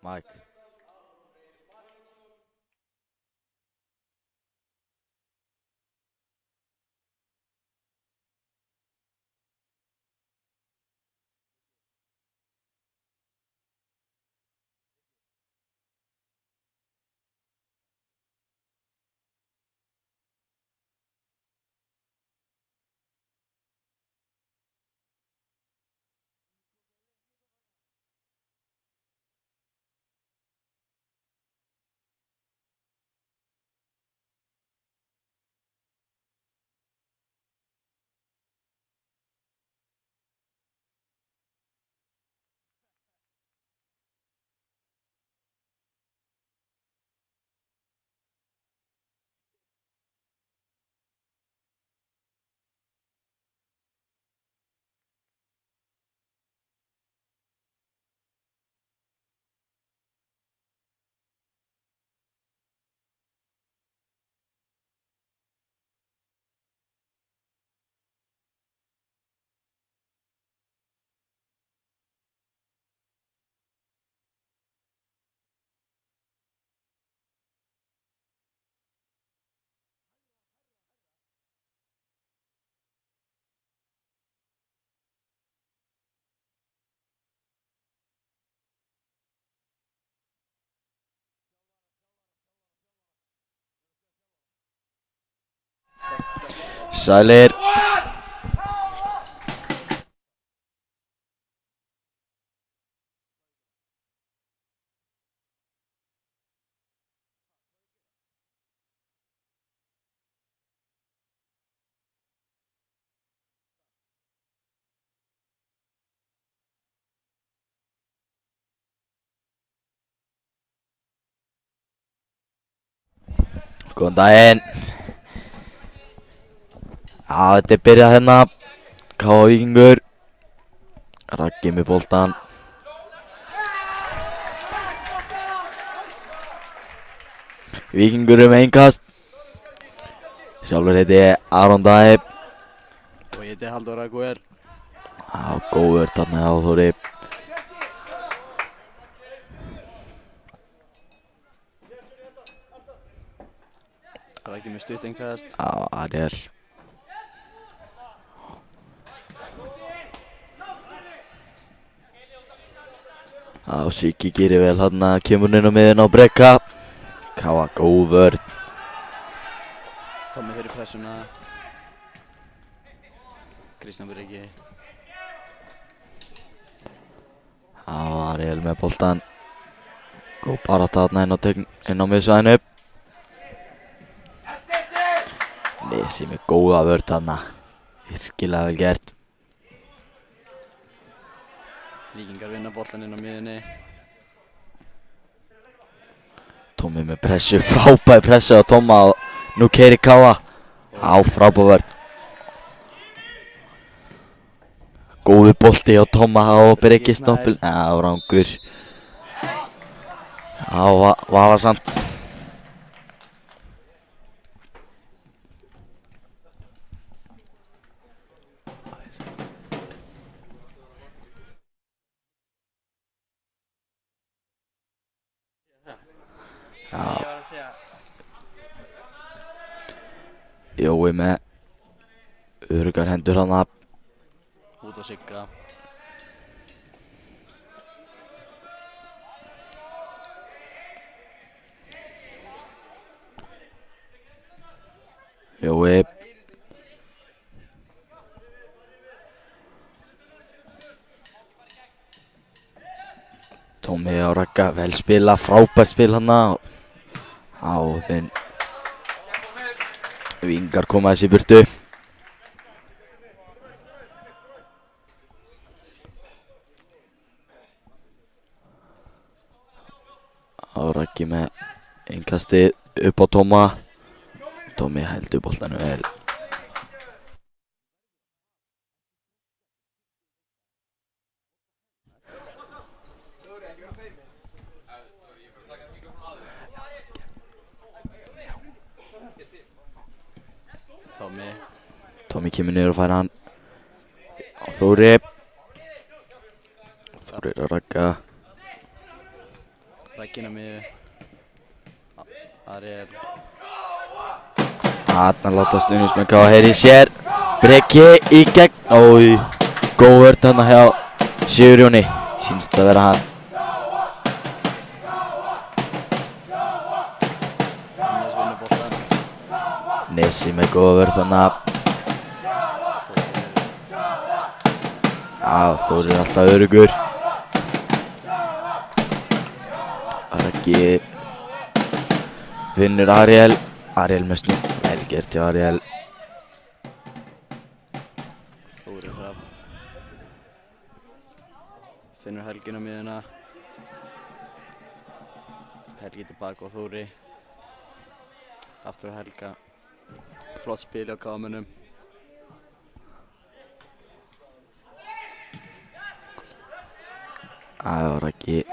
Mike. Sælir. Góðan daginn. Já, þetta byrjað hérna. K.A. Víkingur. Raggi með boltan. Víkingur með innkast. Sjálfur heiti ég Aron Dæ. Og ég heiti Halldór Aguer. Já, góður þarna hjá Þóri. Það er ekki með stutt innkast. Já, Ariel. Já, Siggi gerir vel þarna. Kemur inn á miðin á brekka. K.A. góð vörn. Tommi fyrir pressuna. Kristján Breki. Já, Ariel með boltan. Góð barátta þarna inn á miðsvæðinu. Nesi með góða vörn þarna. Virkilega vel gert. Víkingar vinna bollan inn á miðunni. Tommi með pressu, frábæð pressu á Tomma og nú keyrir K.A. Á, frábæð vörn. Góður bolti á Tomma og Breki stoppil. Já, rangur. Já, vafasamt. Já, Jói með öruggar hendur hana. Út á Sigga. Jói. Tommi á Ragga, vel spila, frábært spil hana. Já, Víkingar koma þessi í burtu. Já, Raggi með innkastið upp á Tomma. Tommi heldur boltanum vel. Tommi kemur niður og fær hann á Þóri. Þóri er að Ragga. Rækkin á miðu. Ariel. Þarna láta stuðningsmenn gáða heyra í sér. Breki í gegn. Ói, góð vörn þarna hjá Sigurjóni. Sýnst að vera hann. Hannes vinnur boltan. Nesi með góða vörn þarna. Þórir alltaf öruggur. Raggi finnur Ariel. Ariel með snú. Vel gert hjá Ariel. Þórir Hrafn. Finnur Helgin á miðuna. Helgi tilbaka á Þóri. Aftur á Helga. Flott spil á kámunum. Raggi.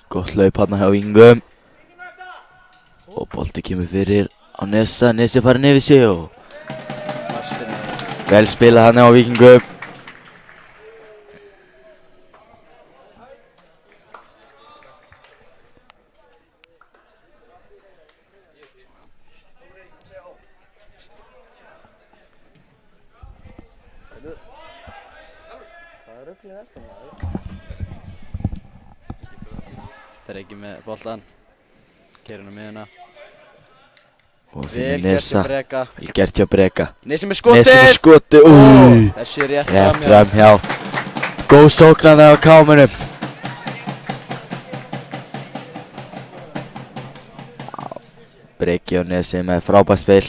Gott hlaup hérna hjá Víkingum. Og bolti kemur fyrir á Nesa. Nesi farin yfir sig og vel spilað hérna á Víkingum. Breki með boltan. Keyrir hann á miðuna. Og Vel finnur gert Nesa. hjá Breka. Vel gert hjá Breka. Nesi með skotið! Nesi með skotið. Új. Þessi er rétt Rétt framhjá. framhjá. Góð sókn á kámunum. Breki og Nesi með frábært spil.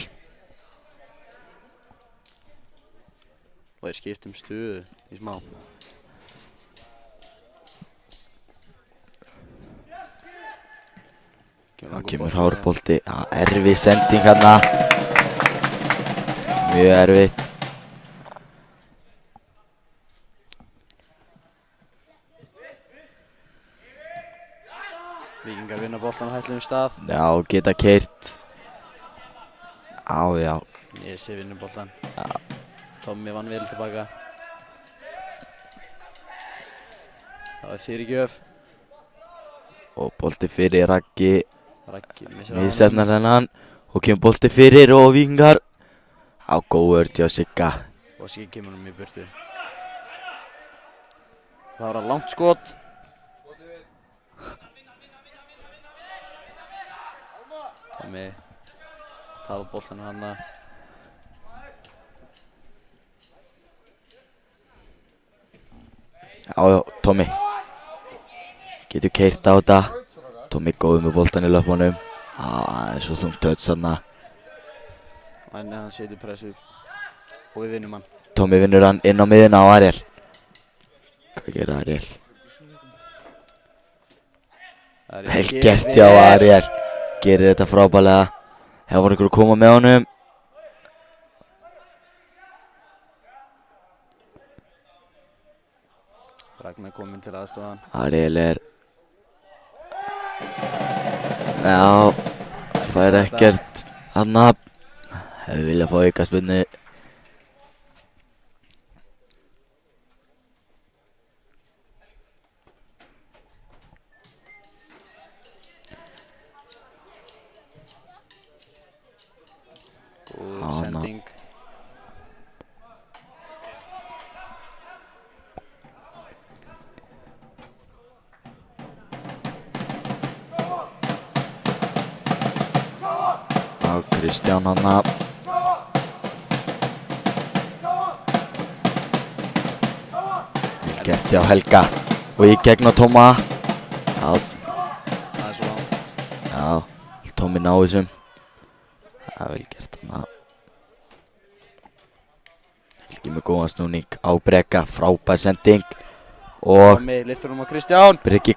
Og þeir skiptum stuðu í smá. Þá kemur hárbolti. Erfið sending hérna. Mjög erfitt. Víkingar vinna boltan á hættulegum stað. Já, geta keyrt. Já. Nesi vinnur boltan. Tommi vann vel tilbaka. Það er fyrirgjöf. Og bolti fyrir Raggi. Raggi missir á Misefnar hennan. Og kemur bolti fyrir og Víkingar. Góð vörn hjá Sigga. Og Siggi kemur hann í burtu. Það var að langt skot. Tommi talar boltanum hana. Já, Tommi. Getur keyrt á þetta. Tommi góður með boltan í löpunum. Það er svo þungt töts þarna. En hann setur pressu. Og við vinnum hann. Tommi vinnur hann inn á miðuna á Ariel. Hvað gerir Ariel? Vel gert hjá Ariel. Gerir þetta frábærlega. Það var einhver að koma með honum. Ragnar kominn til aðstofan. Ariel er... Já, fær ekkert annað. Hefði viljað fá aukaspyrnu. Góð sending. Kristján hanna. Vel gert hjá Helga. Og í gegn á Tóma. Já, Það er svo langt. já, Tómi ná þessum. Það er vel gert hanna. Helgi með góðan snúning á Breka. Frábær sending. Og Tommi lyftur á Kristján. Breki.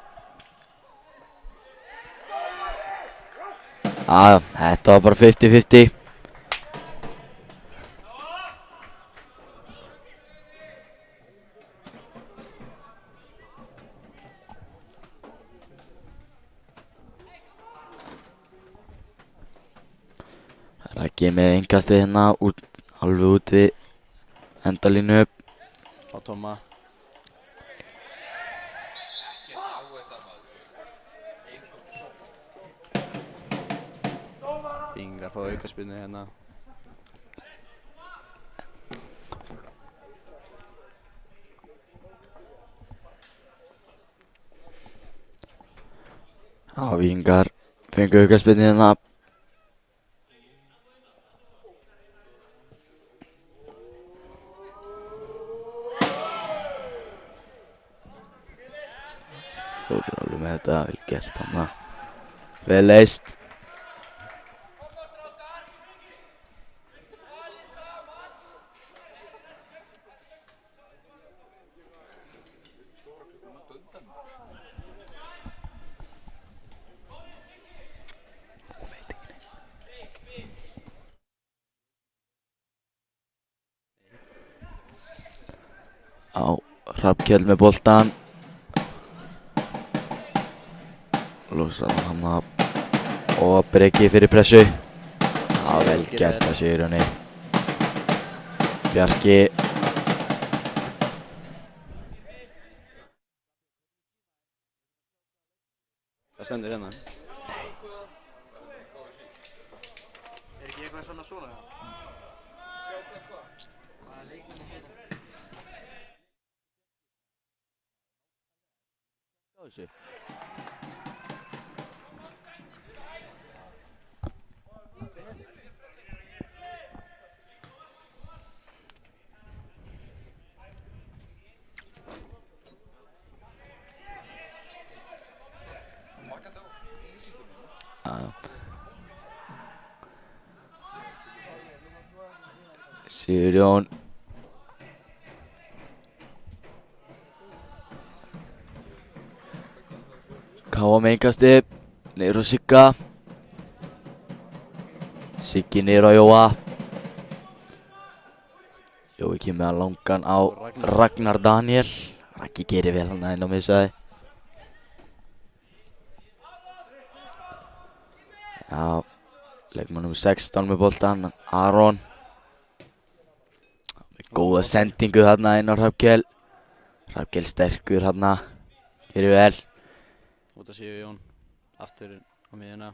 Þetta var bara 50-50. Raggi með innkastið hérna alveg út við endalínu. Á Tomma. Víkingar fá aukaspyrnu hérna. Já, Víkingar fengu aukaspyrnu hérna. Þórir alveg með þetta, vel gert hana. Vel leist. Á Hrafnkell með boltan. Losar hann af og Breki fyrir pressu. Já, vel gert að Sigurjóni. Bjarki. Það stendur hérna. Ekki eitthvað svona? Þessu. Sigurjón. Káa með engasti, niður á Sigga. Siggi niður á Jóa. Jói kemur að langan á Ragnar Daniel. Raggi gerir vel hann inn á missaði. Já, leikmann nr. 16 með boltan, Aron. Með góða sendingu þarna inn á Hrafnkell. Hrafnkell sterkur þarna, gerir vel. Út að Sigurjón, aftur á miðjuna.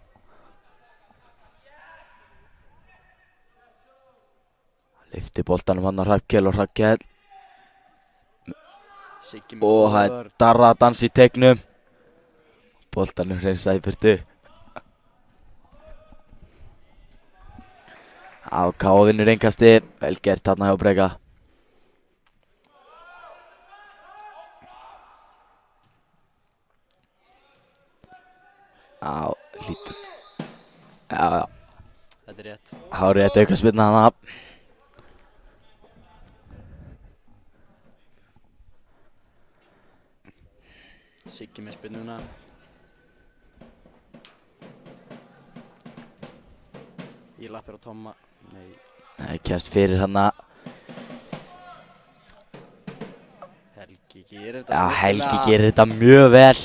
Lyfti boltanum hann á Hrafnkell og Hrafnkell. Siggi með Og það er Darra að dansa í teiknum. Boltanum hreinsaði í burtu. Á Káa vinnur engasti, vel gert þarna hjá Breka. Já, lítur. Já. Þetta er rétt. Hárið þetta aukaspyrna hana. Siggi með spyrnuna. Í lappir á Tomma. Nei. Það kemst fyrir hana. Helgi gerir þetta Já, snillilega. Helgi gerir þetta mjög vel.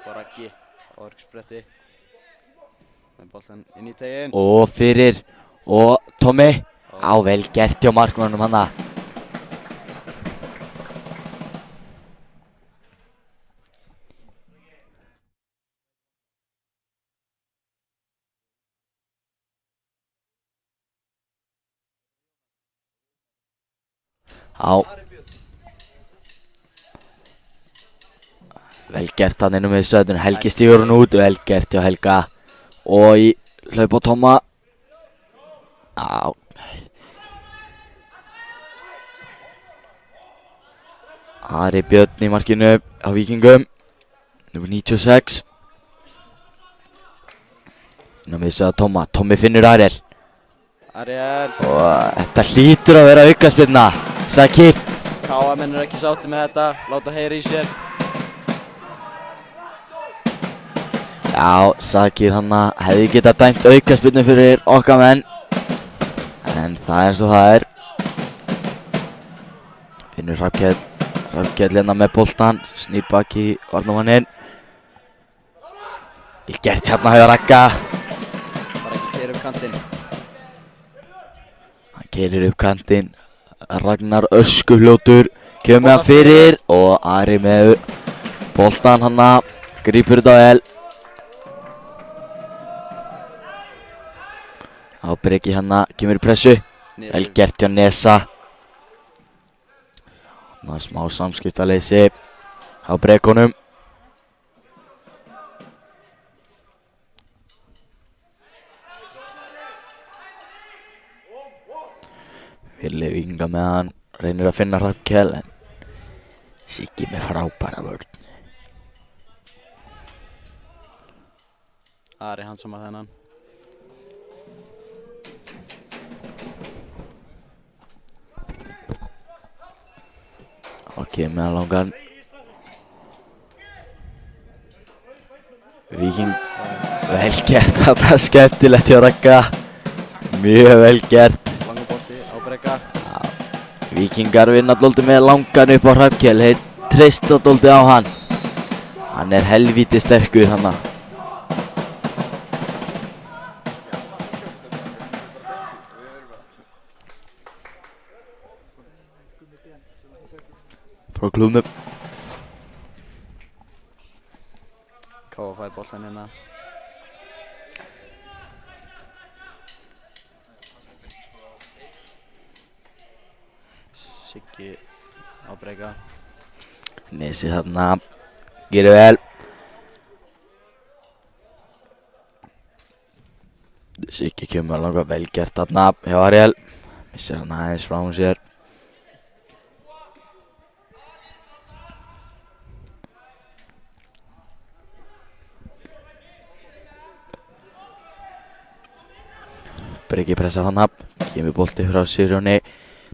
Og Raggi á örgspretti. Með boltan inn í teginn. Og fyrir. Og Tommi. Á, vel gert hjá markmannum hana. Á. Vel gert hann innum við söðun. Helgi stígur hann út. Vel gert hjá Helga. Og í hlaup á Tomma. Á. Ari Björn í markinu á Víkingum. Númer 96. Innum við söðun Tomma. Tommi finnur Ariel. Ariel. Og þetta hlýtur að vera aukaspyrna. Sakir. Káa menn er ekki sátti með þetta. Láta heyra í sér. Já, Sakir hanna hefði getað dæmt aukaspyrnu fyrir okkar menn. En það er eins og það er. Finnur Hrafnkell. Hrafnkell hérna með boltan. Snýr baki í varnarmanninn. Vel gert hérna hjá Ragga. Bara ekki keyra upp kantinn. Hann keyrir upp kantinn. Ragnar öskuhljótur. Kemur með hann fyrir. Og Ari með boltan hanna. Grípur þetta vel. Á Breki hérna, kemur í pressu. Vel gert hjá Nesa. Ná smá samskiptaleysi á Brekonum. Fyrir Víkinga með hann, reynir að finna Hrafnkell en Siggi með frábæra vörn. Ari Hansson að þennan. Ok, með langan. Víking, vel gert, þetta er skemmtilegt hjá Ragga. Mjög vel gert. Langabolti á Breka. Víkingar vinna dóldi með langan upp á Hrafnkell. Þeir treysta dóldi á hann. Hann er helvíti sterkur hann. Frá klúbnum. Káa fær boltan hérna. Siggi á Breka. Nesi þarna, gerir vel. Siggi kemur langa vel gert þarna hjá Ariel. Missir hann aðeins frá hún sér. Breki pressar hann upp, kemur bolti frá Sigurjóni.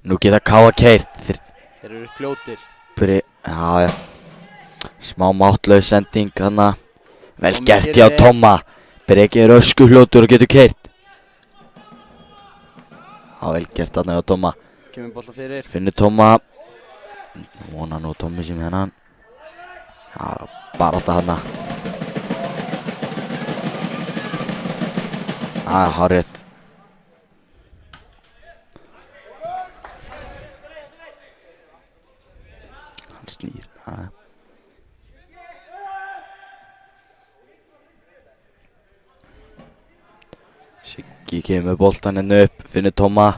Nú geta Káa keyrt. Þeir eru fljótir. Já. Smá máttlaus sending hana. Vel gert hjá Tomma. Breki er öskuhljótur og getur keyrt. Já, vel gert hana hjá Tomma. Kemur bolta fyrir. Finnur Tomma. Vona nú Tommi sem hennan. Já, bara þetta hana. Já, hárrétt. Snýr, Siggi kemur boltan henni upp, finnur Tomma.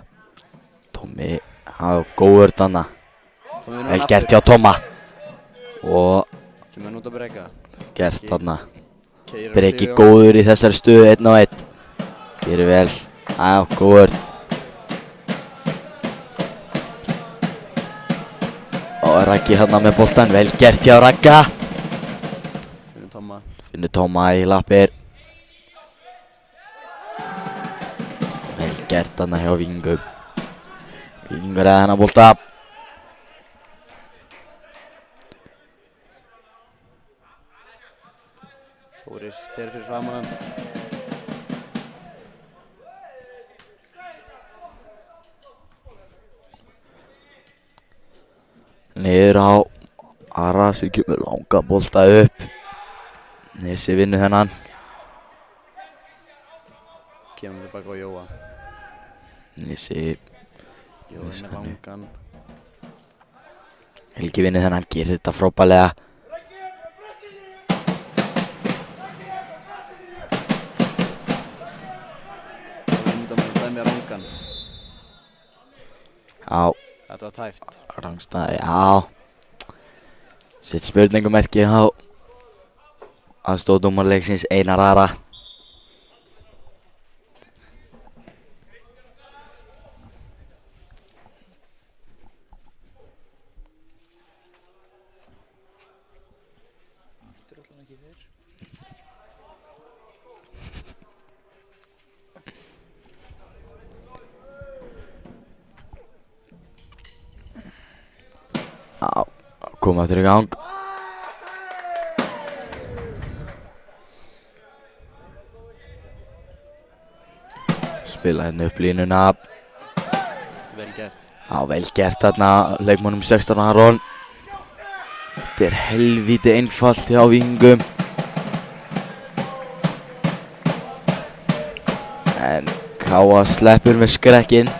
Tommi, góður þarna. Vel gert hjá Tomma. Og Kemur hann út á Breka. gert þarna. Keyrir á Breki Sigurjón. góður í þessari stöðu 1-1. Gerir vel, góður. Og Raggi hérna með boltan, vel gert hjá Ragga. Finnur Tomma. Finnur Tomma í lappir. Vel gert þarna hjá Víkingum. Víkingur eða hennar bolta. Þórir fer fyrir framan hann. Niður á Ara sem kemur langa bolta upp. Nesi vinnur þennan. Kemur tilbaka á Jóa. Nesi Jóa með langan. Helgi vinnur þennan, gerir þetta frábærlega. Vindamönnum dæmi langan. Já, Þetta var tæft. rangstæði, já. Sett spurningamerki á aðstoðardómarleiksins Einar Ara. Já, koma aftur í gang. Spila henni upp línuna. Vel gert. Já, vel gert þarna leikmönnum 16 Aron. Þetta er helvíti einfalt hjá Víkingum. En Káa sleppur með skrekkinn.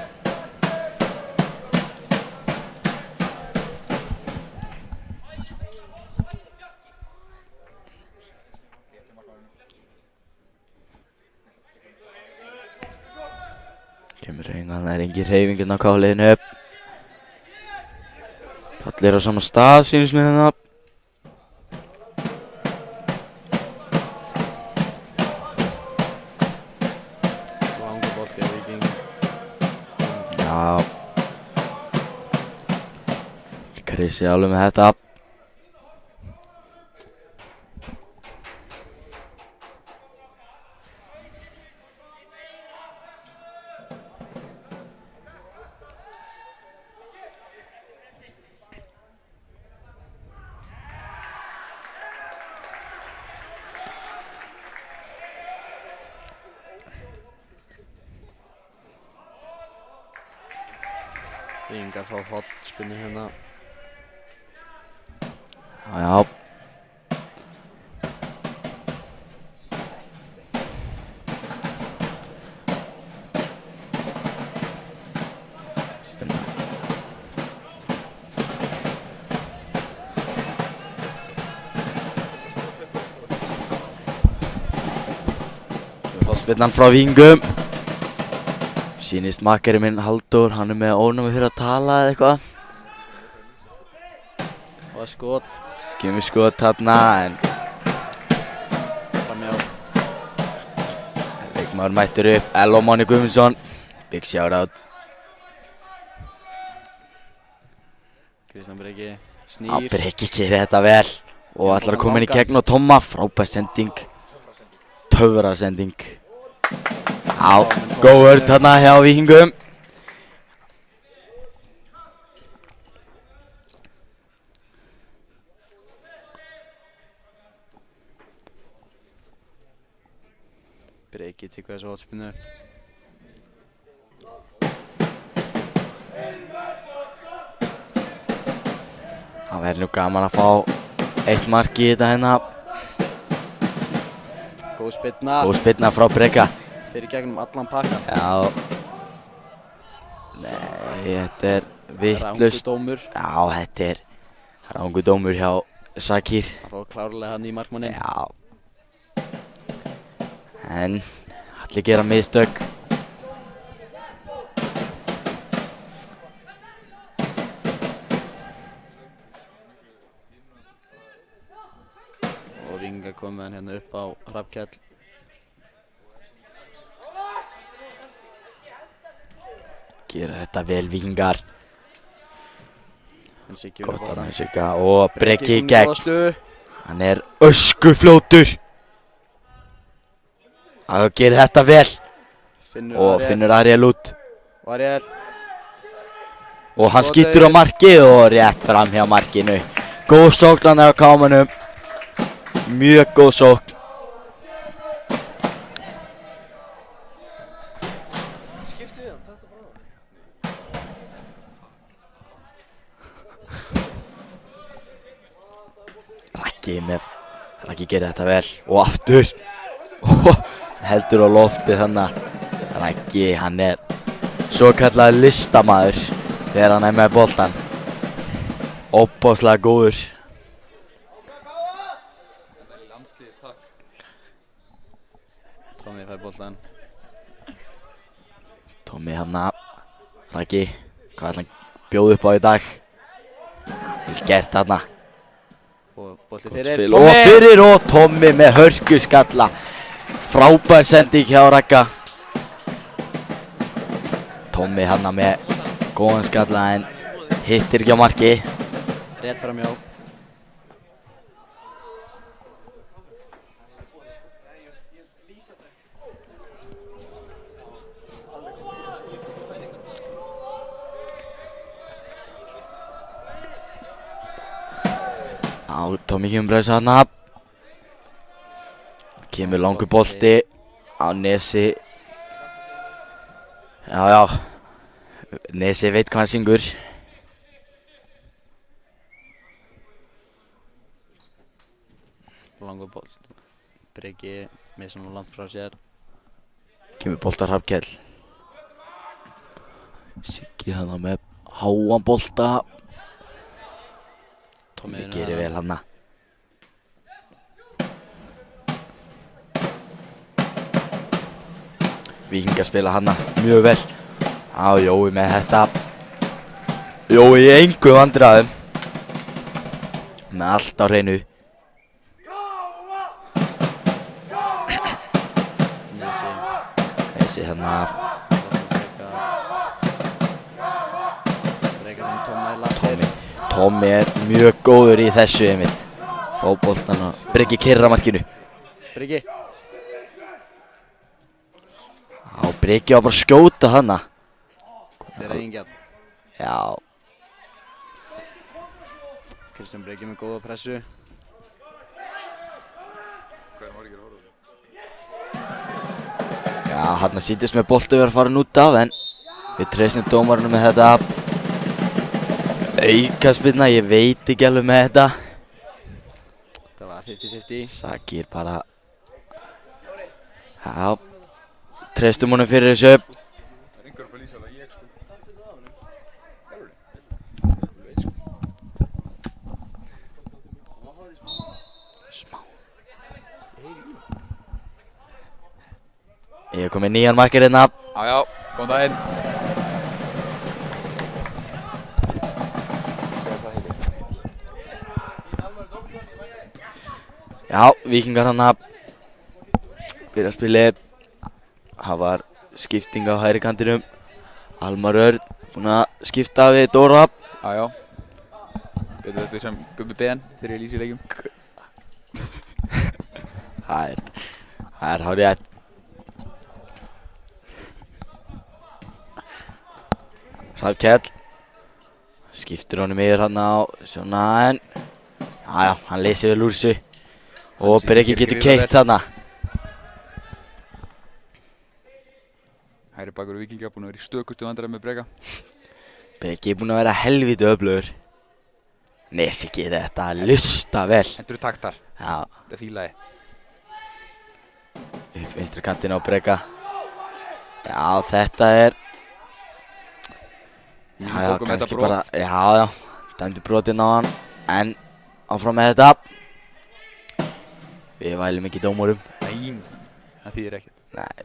Kemur hreyfinga, það er engin hreyfingin á káliðinu upp. Allir á sama stað, sýnist mér hérna. Langur bolti á Víking. Já. Krissi alveg með þetta. Víkingar fá hotspinnu hérna. Já. Stinna. Hotspinnan frá Víkingum. Sýnist makari minn Halldór, hann með ónæmi fyrir að tala eða eitthvað. Og skot. Kemur skot þarna en Framjá. leikmaður mættur upp, Eló Máni Guðmundsson. Big shout out. Kristján Breki. Á Snýr. Breki gerir þetta vel og ætlar að koma inn í gegn á Tomma. Frábær sending. Töfra sending. Já, góð vörn þarna hjá Víkingum. Breki tekur þessu hotspinnu. Það verður nú gaman að fá eitt mark í þetta hérna. Góð spinna. Góð spyrna frá Breka. Fyrir gegnum allan pakkan. Já. Nei, þetta er vitlaust. Rangudómur. Já, þetta er rangudómur hjá Sakir. Það fá klárlega hann í markmannin. Já. En allir gera mistök. Og Víkingar komið hann hérna upp á Hrafnkell. Gera þetta vel Víkingar. En Siggi Gott að hann Sigga og Breki í gegn. góða stöðu. Hann er öskufljótur. Það gerir þetta vel og finnur Ariel út. Og Ariel. Og hann skýtur á markið og rétt fram hjá markinu. Góð sókn hann á kámanum. Mjög góð sókn. Skiptu við hann, þetta bara á Raggi gerir þetta vel og aftur. Heldur á lofti þannig. Raggi, hann er svo kallað listamaður þegar hann er með boltan. Óbáslega góður. Tommi fær boltan. Tommi hann. Raggi, hvað ætla hann bjóð upp á í dag? Vel gert þarna. Og bolti Gott fyrir spil og fyrir og Tommi með hörkuskalla. Frábær sending hjá Ragga. Tommi hann með góðan skalla en hittir ekki á marki. Rétt framjá. Já, Tommi kemur breysa þarna. Kemur langur bolti á Nesi. Já. Nesi veit hvað hann syngur. Langur bolt. Breki með svona langt frá sér. Kemur boltar Hrafnkell. Siggi þarna með háan bolta. Tommi gerir vel hana. Víkingar spila hana mjög vel Já, Jói með þetta. Jói í engu vandræðum. Með allt á hreinu. Þessi hérna. Breka þeim Tomma í lappir. Tommi er mjög góður í þessu einmitt. Fá boltan og Breki kyrra markinu. Breki. Já, Breki var bara að skjóta hana. Þeir eigin gjarn. Já. Kristján Breki með góða pressu. Já, hann sýndist með bolti verið að fara út af en við treystum dómarunum með þetta. Aukaspyrna, ég veit ekki alveg með þetta. Það var 50-50. Sakir bara. Já. Treystum honum fyrir þessu. Ég er komið nýjan markir hérna. Já, góðan daginn. Já, Víkingar hann byrja að spila. Það var skipting á hægri kantinum. Almar Örn búinn að skipta við Dóra. Já. Betur þetta sem Gubbi Ben þegar ég lýsi í leikjum. Það er hárrétt. Hrafnkell skiptir honum yfir hann á svona en já, hann leysir vel úr þessu og Breki getur keyrt þarna. Hægri bakur Víkinga búinn að vera í stökustu vandræðum með Breka. Breki er búinn að vera helviti öflugur. Nesi getur þetta að lusta vel. Þetta eru taktar. Já, Þetta fílaði. upp vinstri kantinn á Breka. Já, þetta er Já, kannski bara, já, dæmdi brotinn á hann, en áfram með þetta. Við vælum ekki dómurum. Nei, það þýðir ekkert. Nei.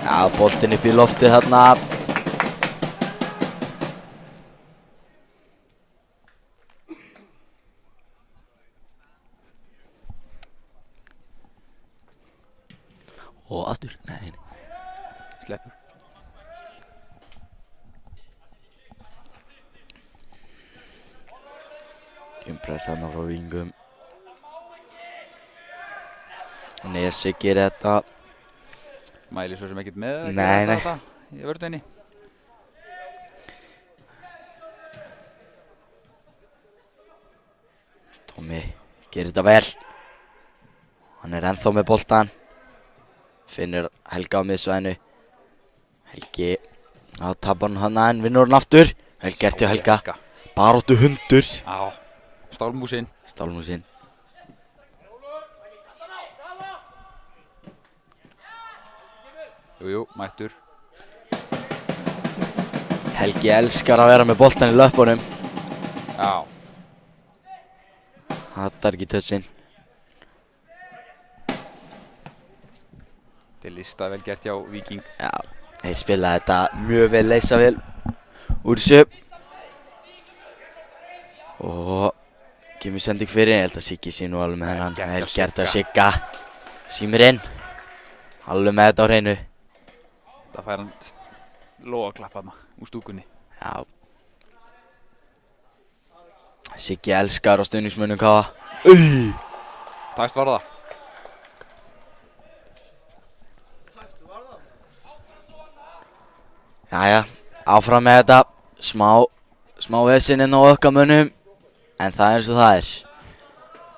Já, boltinn upp í loftið þarna. Og aftur, nei. Sleppur. Pressa hann frá Víkingum. Nesi gerir þetta. Mæli svo sem ekkert með að Nei, gera nei. þetta í vörðinni. Tommi gerir þetta vel. Hann er ennþá með boltan. Finnur Helga á miðsvæðinu. Helgi á tapar hann en vinnur hann aftur. Vel gert hjá Helga. Baróttu hundur. Já, stálmúsinn. Stálmúsinn. Jú, mættur. Helgi elskar að vera með boltan í löpunum. Já. Hattar ekki tötsinn. Til lista vel gert hjá Víking. Já, þeir spila þetta mjög vel, leysa vel úr þessu. Og kemur sending fyrir, ég held að Siggi sé nú alveg með hennan. Vel gert að Sigga. Símir inn. Alveg með þetta á hreinu. Það fær hann lóaklapp þarna úr stúkunni. Já. Siggi elskar á stuðningsmönnum Káa. Tæst var það. Jæja, áfram með þetta. Smá vesinn inn á okkar mönnum. En það er eins og það er.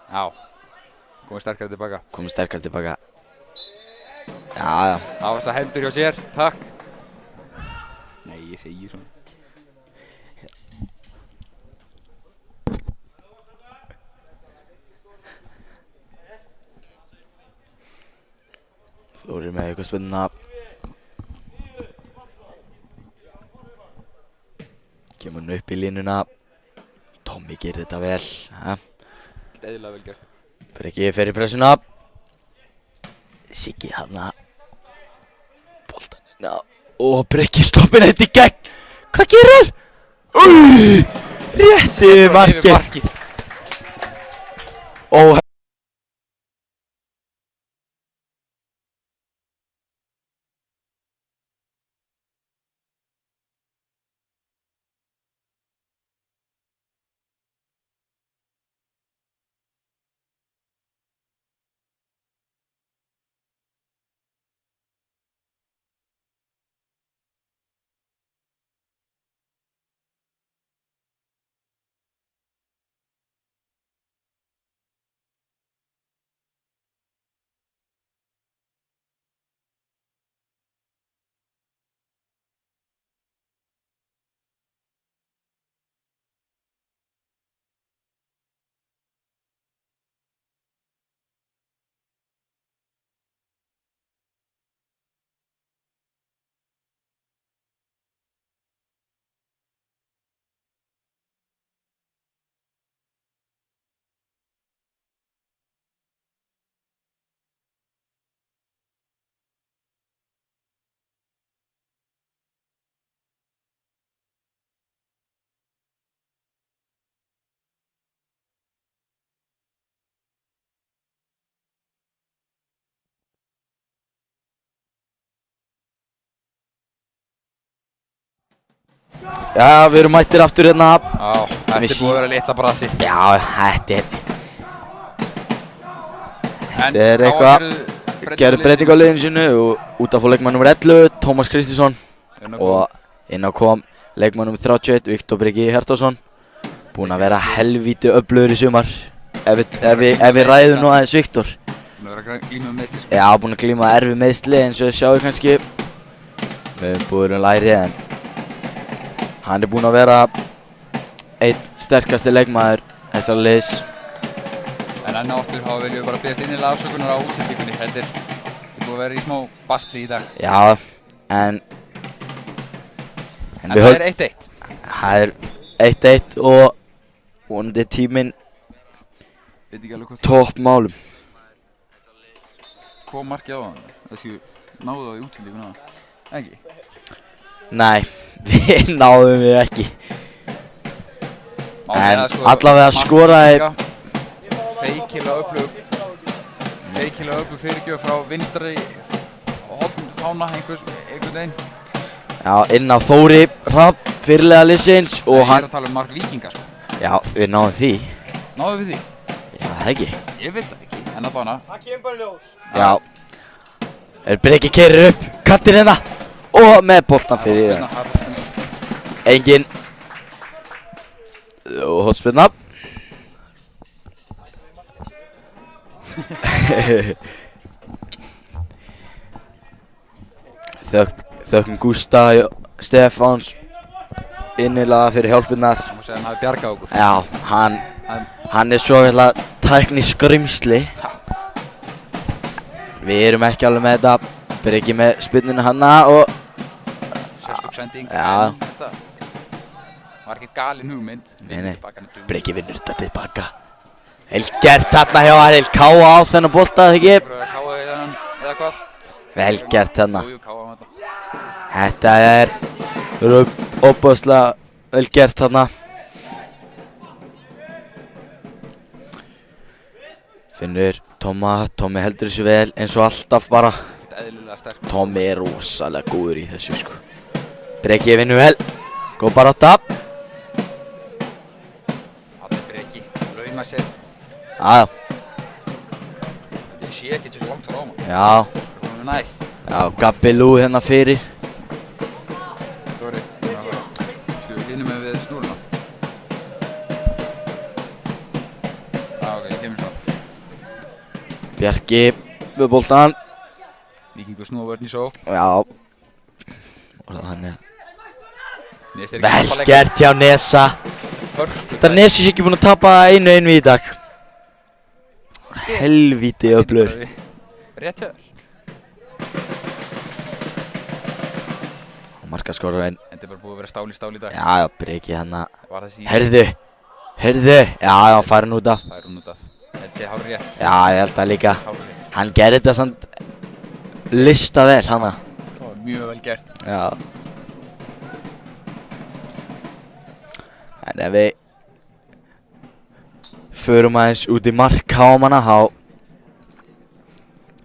Já. Komið sterkari tilbaka. Komum sterkar tilbaka. Já. Það var það hendur hjá sér. Takk. Nei, ég segi svona. Þórir með eitthvað spennuna. Kemur hann upp í línuna. Tommi gerir þetta vel. Eðlilega vel gert. Breki fer í pressuna. Siggi hana. Boltan inn á Og Breki stoppin þetta í gegn. Hvað gerir hann? Rétt yfir markið. Og já, við erum mættir aftur hérna. Já, þetta er búið að vera litla brassið. Já, þetta er eitthvað. Gerðu breyting á liðinu sínu og út af fór leikmann nr. 11, Tómas Kristinsson. Og inn á kom leikmann nr. 31, Viktor Breki Hertarsson. Búinn að vera helvíti öflugur í sumar. Ef við ræðum nú aðeins Viktor. Búinn að vera að glíma meðsli, sko. Já, búinn að glíma erfið meðsli eins og þið sjáu kannski. Við búum læri en hann er búinn að vera einn sterkasti leikmaður þessar liðs. En enn áttur þá viljum við bara biðjast innilega afsökunar á útsendingunni. Þetta er búið að vera í smá basli í dag. Já, en En það er 1-1. Það er 1-1 og vonandi tíminn Veit ekki alveg hvort topp málum. kom markið á hann. Þessi náðu það í útsendinguna. Ekki? Nei, við náðum við ekki. En allavega skoraði feikilega öflug fyrirgjöf frá vinstri horn fána einhvern veginn. Já, inn á Þóri Hrafn, fyrirliða liðsins og Ég hann... er að tala um mark Víkinga, sko. Já, við náðum því. Náðu við því? Já, það ekki. Ég veit það ekki, en að bána. Það kemur bara í ljós. Já. Breki keyrir upp, kattinn hérna og með boltan fyrir engin. Og hornspyrna. Þökkum Gústa Stefáns innilega fyrir hjálpirnar. Það má segja að hann hafi bjargað okkur. Já, hann er svo tækni skrimsli. Við erum ekki alveg með þetta. Breki með spyrnuna hanna og... Sérstök sending. Já. Þetta var ekkert galin hugmynd. Nei. Breki vinnur þetta tilbaka. Vel gert þarna hjá Arild. Káa á þennan bolta, það ekki? Káa í þennan, eða hvað? Vel gert þarna. Jú, káa á þetta. Þetta er óbúðslega vel gert þarna. Finnur Tommi heldur þessu vel eins og alltaf bara. Þetta er eðlilega sterk. Tommi er rosalega góður í þessu, sko. Breki vinnur vel. Góð barátta. Þetta er Breki. Lauma sér. Já. Ég sé ekki svo langt frá maður. Já. Það er nær. Já, Gabbi Lú hérna fyrir. Dóri. Svo við finnum við snúluna. Ok, ég kemur svo. Bjarki við boltan. Víkingur snúa vörn í só. Já. Og þannig. Vel Vel gert hjá Nesa. Þetta Nesi sé ekki búinn að tapa 1-1 í dag. Helvíti öflugur. Rétt hjá þér. Markaskorarinn. Þetta er bara búið að vera stál í dag. Já, Breki hérna. Var það síðan? Heyrðu. Já, farin út af. Það er hún út af. Þetta sé hárið rétt. Já, ég held það líka. Hárið rétt. Hann gerði þetta samt lista vel, hanna. mjög vel gert. Já. En ef við förum aðeins út í mark Kámanna,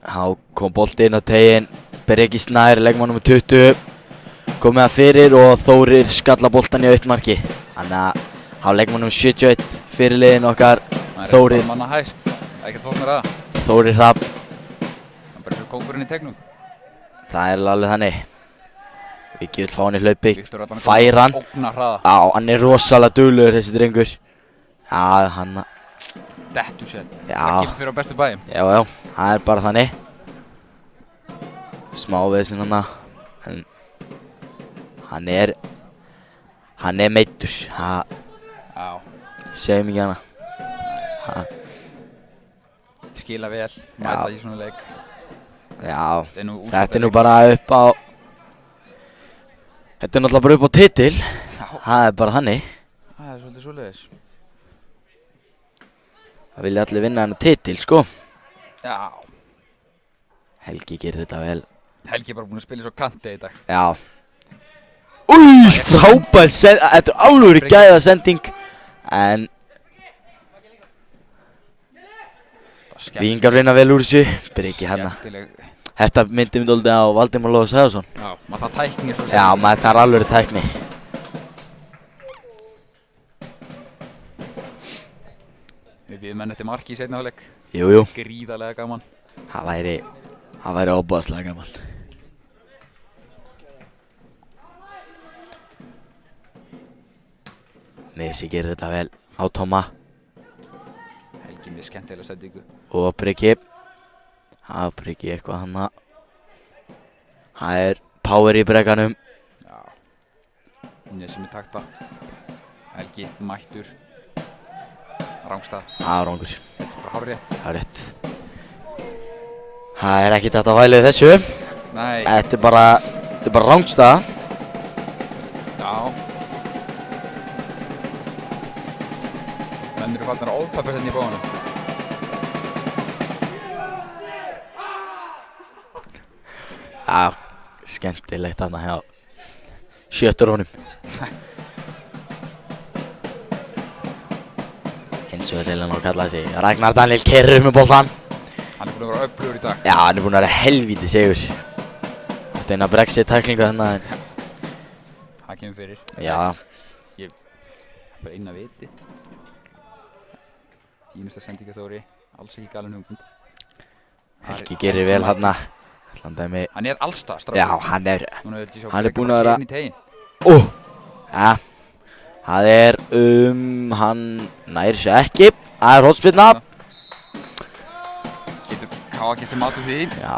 þá kom bolti inn á teiginn, Breki Snær, leikmaður númer 20, komið að fyrir og Þórir skalla boltan í auttmarki. Þannig að á leikmaður númer 71 fyrirliðin okkar, Þórir. Það er manna hæst, ekkert fólk með það. Þórir Hrafn. Það er bara eins og kókurinn í tegnum. Það er alveg þannig. Viki vill fá hann í hlaupi, Viktor allan að fær hann. ógnar hraða. Já, hann er rosalega duglegur þessi drengur. Já, hann. Dettur sér. Já. Það kemur fyrir á bestu bæjum. Já, það er bara þannig. Smá veginn hann. En hann er meiddur. Já. Segjum ekki hana. Skila vel, mæta í svona leik. Já, Þetta þetta er nú bara upp á. Þetta er náttúrulega bara upp á titil. Já. Það er bara þannig. Það er svolítið svoleiðis. Það vilja allir vinna hennar titil, sko. Já. Helgi gerir þetta vel. Helgi er bara búinn að spila svo kanti í dag. Já. Új, frábær sending. Þetta er alveg gæða sending. En Víkingar vinna vel úr þessu. Breki hérna. Þetta myndi dálítið á Valdimar Loga Sæðarsson. Já, maður það tækni svo. Já, maður það er alveg tækni. Við bíðum enn eftir marki í seinni hálfleik. Jú. Gríðarlega gaman. Það væri óbúðslega gaman. Nesi gerir þetta vel á Tóma. Helgi með skemmtilega sendingu. Og Breki. Það er Breki eitthvað hana. Það er power í breganum. Já. Nesi með takta. Helgi mættur. Rangstað. Það er rangur. Þetta er bara hárrétt. Það er rétt. Það er ekkert hægt að væla í þessu. Nei. Þetta er bara rangstað. Já. Menn eru farnir að ofpæpa hérna í bóðanum. Já, skemmtilegt þarna hjá sjötturónum. Hins vegar til hann að kalla sig Ragnar Daniel keyrir upp með boltan. Hann er búinn að vera öflugur í dag. Já, hann er búinn að vera helvíti sigur. Átti eina Brexit-tæklingu þarna. Það kemur fyrir. Já. Bara eina viti. Ínasta sendinga Þóri. Alls ekki galin hugmynd. Helgi gerir vel þarna. Hann er allstað strákur. Já, hann er búinn að vera. Já. Það er hann nær sér ekki. Það er hornspyrna. Getur Káaki sem matur því. Já.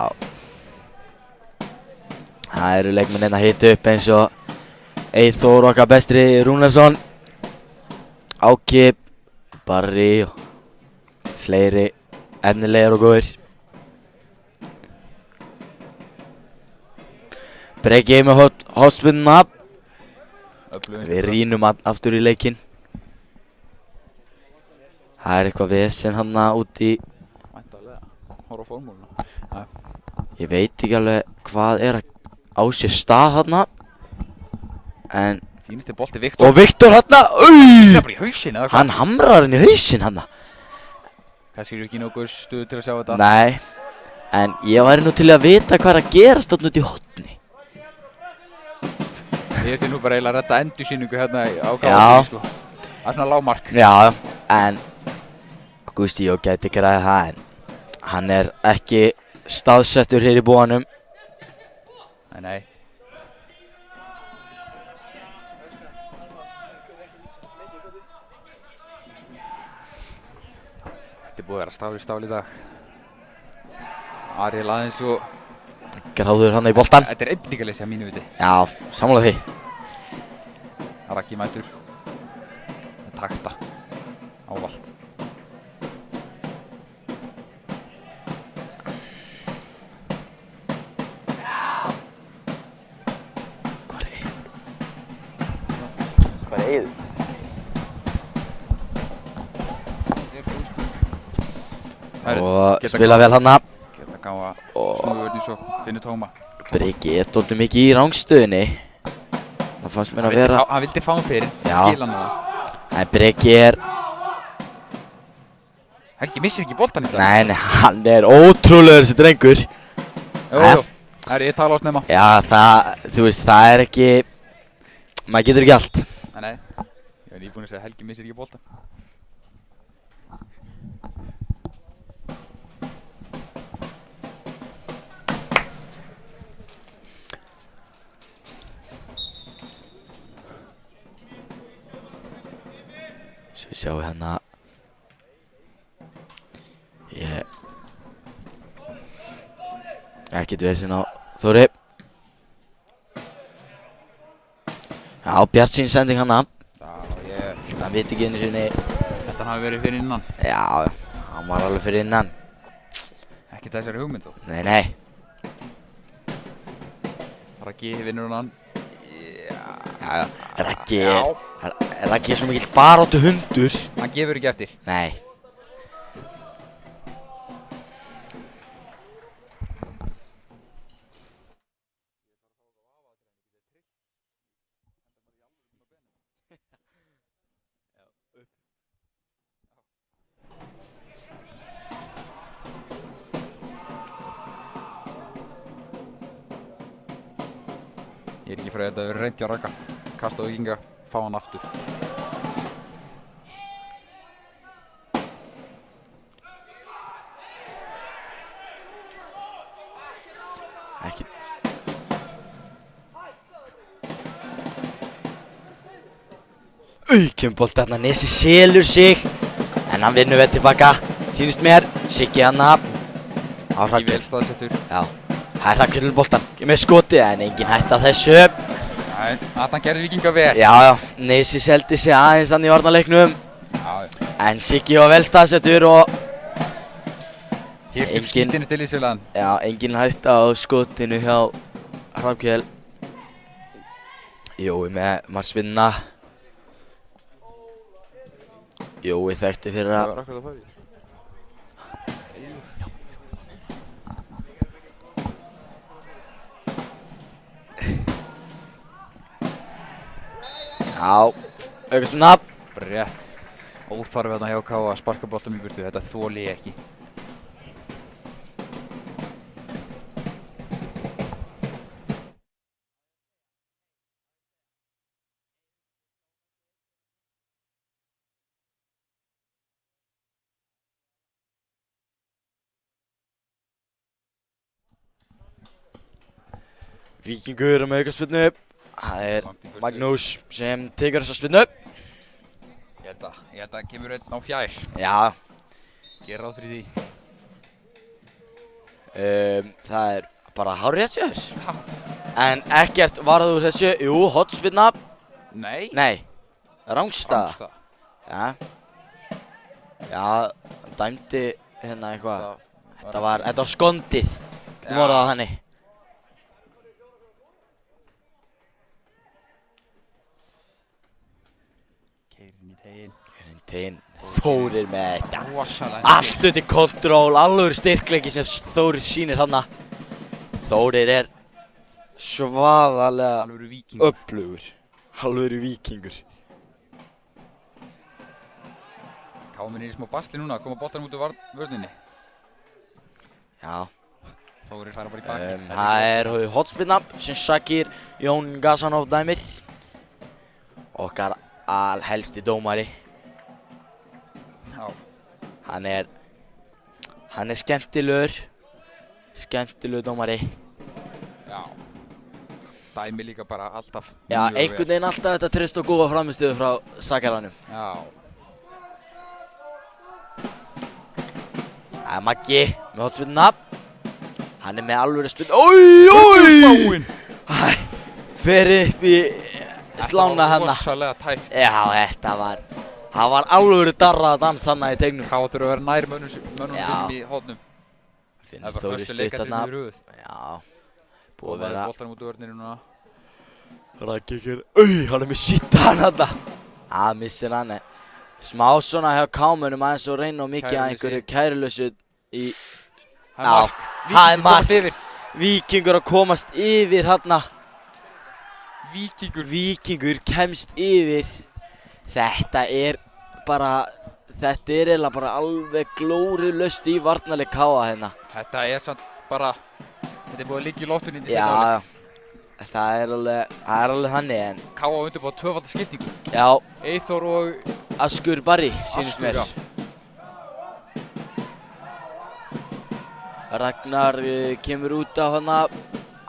Það eru leikmenn að hita upp eins og Eyþór okkar bestri Rúnarsson, Áki, Barri og fleiri efnilegir og góðir. Breki með hornspyrnuna. Við rýnum aftur í leikinn. Það er eitthvað vesen hann út í. Væntanlega. Horfa á formúluna. Ég veit ekki alveg hvað er á sér stað hann. En fínasti bolti Viktor. Og Viktor hann. Það er bara í hausinn eða hvað? Hann hamrar hann í hausinn hann. Kannski eru ekki nokkuð stuð til að sjá þetta. Nei. En ég væri nú til að vita hvað er að gerast þarna út í hotni. Ég ætti nú bara eiginlega að redda endursýningu hérna á Já. Káaki sko. Það er svona lágmark. Já, en Gústi Jó gæti græði það en hann er ekki staðsettur hér í búanum. Nei. Þetta er búið að vera stál í stál í dag. Ariel aðeins og Gráður hann í boltan. þetta er einbningaleysi að mínu viti. Já, sammála því. Raggi mætur með takta ávallt. Hvað er Eiður? Og spila vel hann. Geta gáða snúður eins og Finnur Tóma. Breki er dálítið mikið í rangstöðunni. Það fannst mér að vera. Hann vildi fá hann fyrir, Já. skil hann það. En Breki er, Helgi missir ekki boltan í dag. nei, hann er ótrúlegur þessi drengur. Jú. Herri, ég tala á snemma. Já, þú veist, það er ekki, maður getur ekki allt. Nei. Ég var nýbúinn að segja að Helgi missir ekki boltan. Svo sjáum við hérna. Ekkert veginn á Þóri. Já, Bjartsýn sending hana. Hann veit ekki einu sinni. Þetta hafi verið fyrir innan. Já, hann var alveg fyrir innan. Ekki þessari hugmynd þó. Nei. Raggi vinnur hann. Já. Raggi er svo mikill baráttu hundur. Hann gefur ekki eftir. Nei. Ég er ekki frá þetta að vera reynt hjá Ragga. Kasta á Víkinga, fá hann aftur. Ekki. Kemur bolti hérna, Nesi selur sig. En hann vinnur vel tilbaka. Sýnist mér, Siggi hana. Á Í Hrafnkell. vel staðsettur. Já. Það er Hrafnkell boltan með skoti en engin hætta þessu. Nei, Adam gerði Víkinga vel. Já, Nesi seldi sig aðeins hann í varnarleiknum. Já. En Siggi var vel staðsettur og Hirtum skítinu til í Sjölaðan. já, engin hætta á skotinu hjá Hrafnkell. Jói með markspinnuna. Jói þekkti fyrir Það að var akkurat að fara í. já, aukaspinna. Rétt. Óþarfi þarna hjá K að sparka boltum í burtu. Þetta þoli ég ekki. Víkingur með aukaspinnu. Það er Magnús sem tekur þessa spinnu. Ég held að kemur einn á fjær. Já, Ég ráð fyrir því. það er bara hárrétt hjá þér. En ekkert varð úr þessu. Jú, hornspinna. Nei. Nei, rangstaða. Rangstaða. Já, hann dæmdi hérna eitthvað. Þetta var skondið. Getum orðað það þannig. Keirin í tegin. Tegin, Þórir með þetta. Rosalega. Allt undir kontról, alveg styrkleiki sem Þórir sýnir þarna. Þórir er svaðalega Alvöru Víkingur. öflugur. Alvöru víkingur. Káminn er í smá basli núna, koma boltanum út úr vörninni. Já. Þórir færa bara í baki. Það er hotspinna sem Shakir Jón Gasanov dæmir. Okkar alhelsti dómari. Já. Hann er skemmtilegur. Skemmtilegur dómari. Já. Dæmi líka bara alltaf Já, mjög einhvern vel. veginn alltaf þetta trist og góða framistöðu frá Sakaranum. Já. Það er Maggi með hotspinnuna. Hann er með alvöru spinn. Ói! Fer upp í slána Þetta var hana. rosalega tæft. Já, það var alvöru darra dans þarna í tegnum. Ká þurfa að vera nær mönnum Já. sínum í hóðnum. Finnur Það var Þóri fyrstu stutt leikandi þarna. yfir höfuð. Já, búið Og að það er vera. boltanum út úr vörninni núna. Raggi ekki, hann er með sýtta hann þarna. Missir hann. Smá svona hjá kámunum aðeins og reyna á mikið að einhverju kærulösu í. Það er Já, mark. það er Víkingur mark. komast yfir. Víkingur að komast yfir hérna. Víkingur kemst yfir. Þetta er eiginlega bara alveg glórulaust í varnarleik KA hérna. Þetta er samt bara, þetta er búið að liggja í loftunni í Já, það er alveg þannig en KA undirbúið tvöfalda skiptingu. já, Eyþór og Askur Barri sýnist Askur, mér. já. Ragnar kemur út á hana.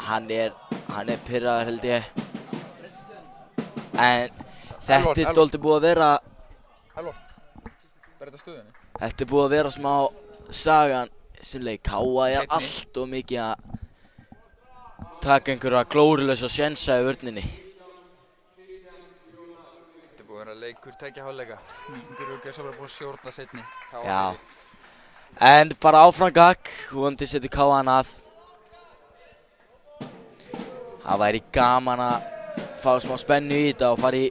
Hann er pirraður held ég. En þetta er dálítið búið að vera Halló, þetta stöðunni? Þetta er búið að vera smá sagan sem leik. KA er Seinni. allt of mikið að taka einhverja glórulausa sjensa í vörninni. Þetta er búið að vera leikur, tækja hálfleika. Víkingur eru ekki að búið að stjórna seinni. Já. En bara áfram gakk, vonandi setur KA hann að. Það væri gaman að fá smá spennu í þetta og fara í...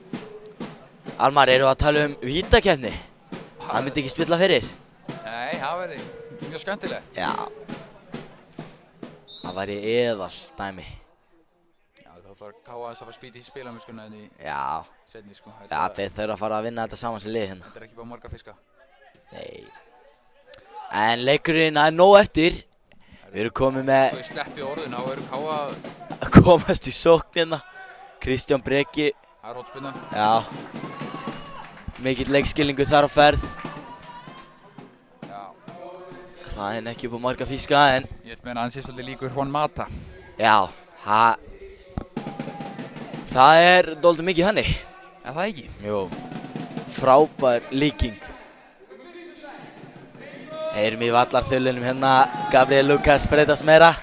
Almar, eru að tala um vítakeppni? Það myndi ekki spilla fyrir? Nei, það verði mjög skemmtilegt. Já. Það væri eðal dæmi. Já, þá þarf KA að fara spýti í spilamennskuna en í Já. seinni sko. Já, þeir þurfa að fara að vinna þetta saman sem lið hérna. Þetta er ekki bara marga fiska. Nei. En leikurinn, það er nóg eftir. Við erum komið með Svo ég sleppi orðin, þá eru KA, að komast í sóknina. Kristján Breki. það er hótspinna. Já. Mikill leikskilningur þar á ferð. Já. Það er ekki upp á marga fiska en... Ég vil meina að hann sé svolítið líkur Juan Mata. Já, það er dálítið mikið hannig. Er það ekki? Jú. Frábær líking. Heyrum í vallarþullinum hérna, Gabriel Lucas Freitas meira.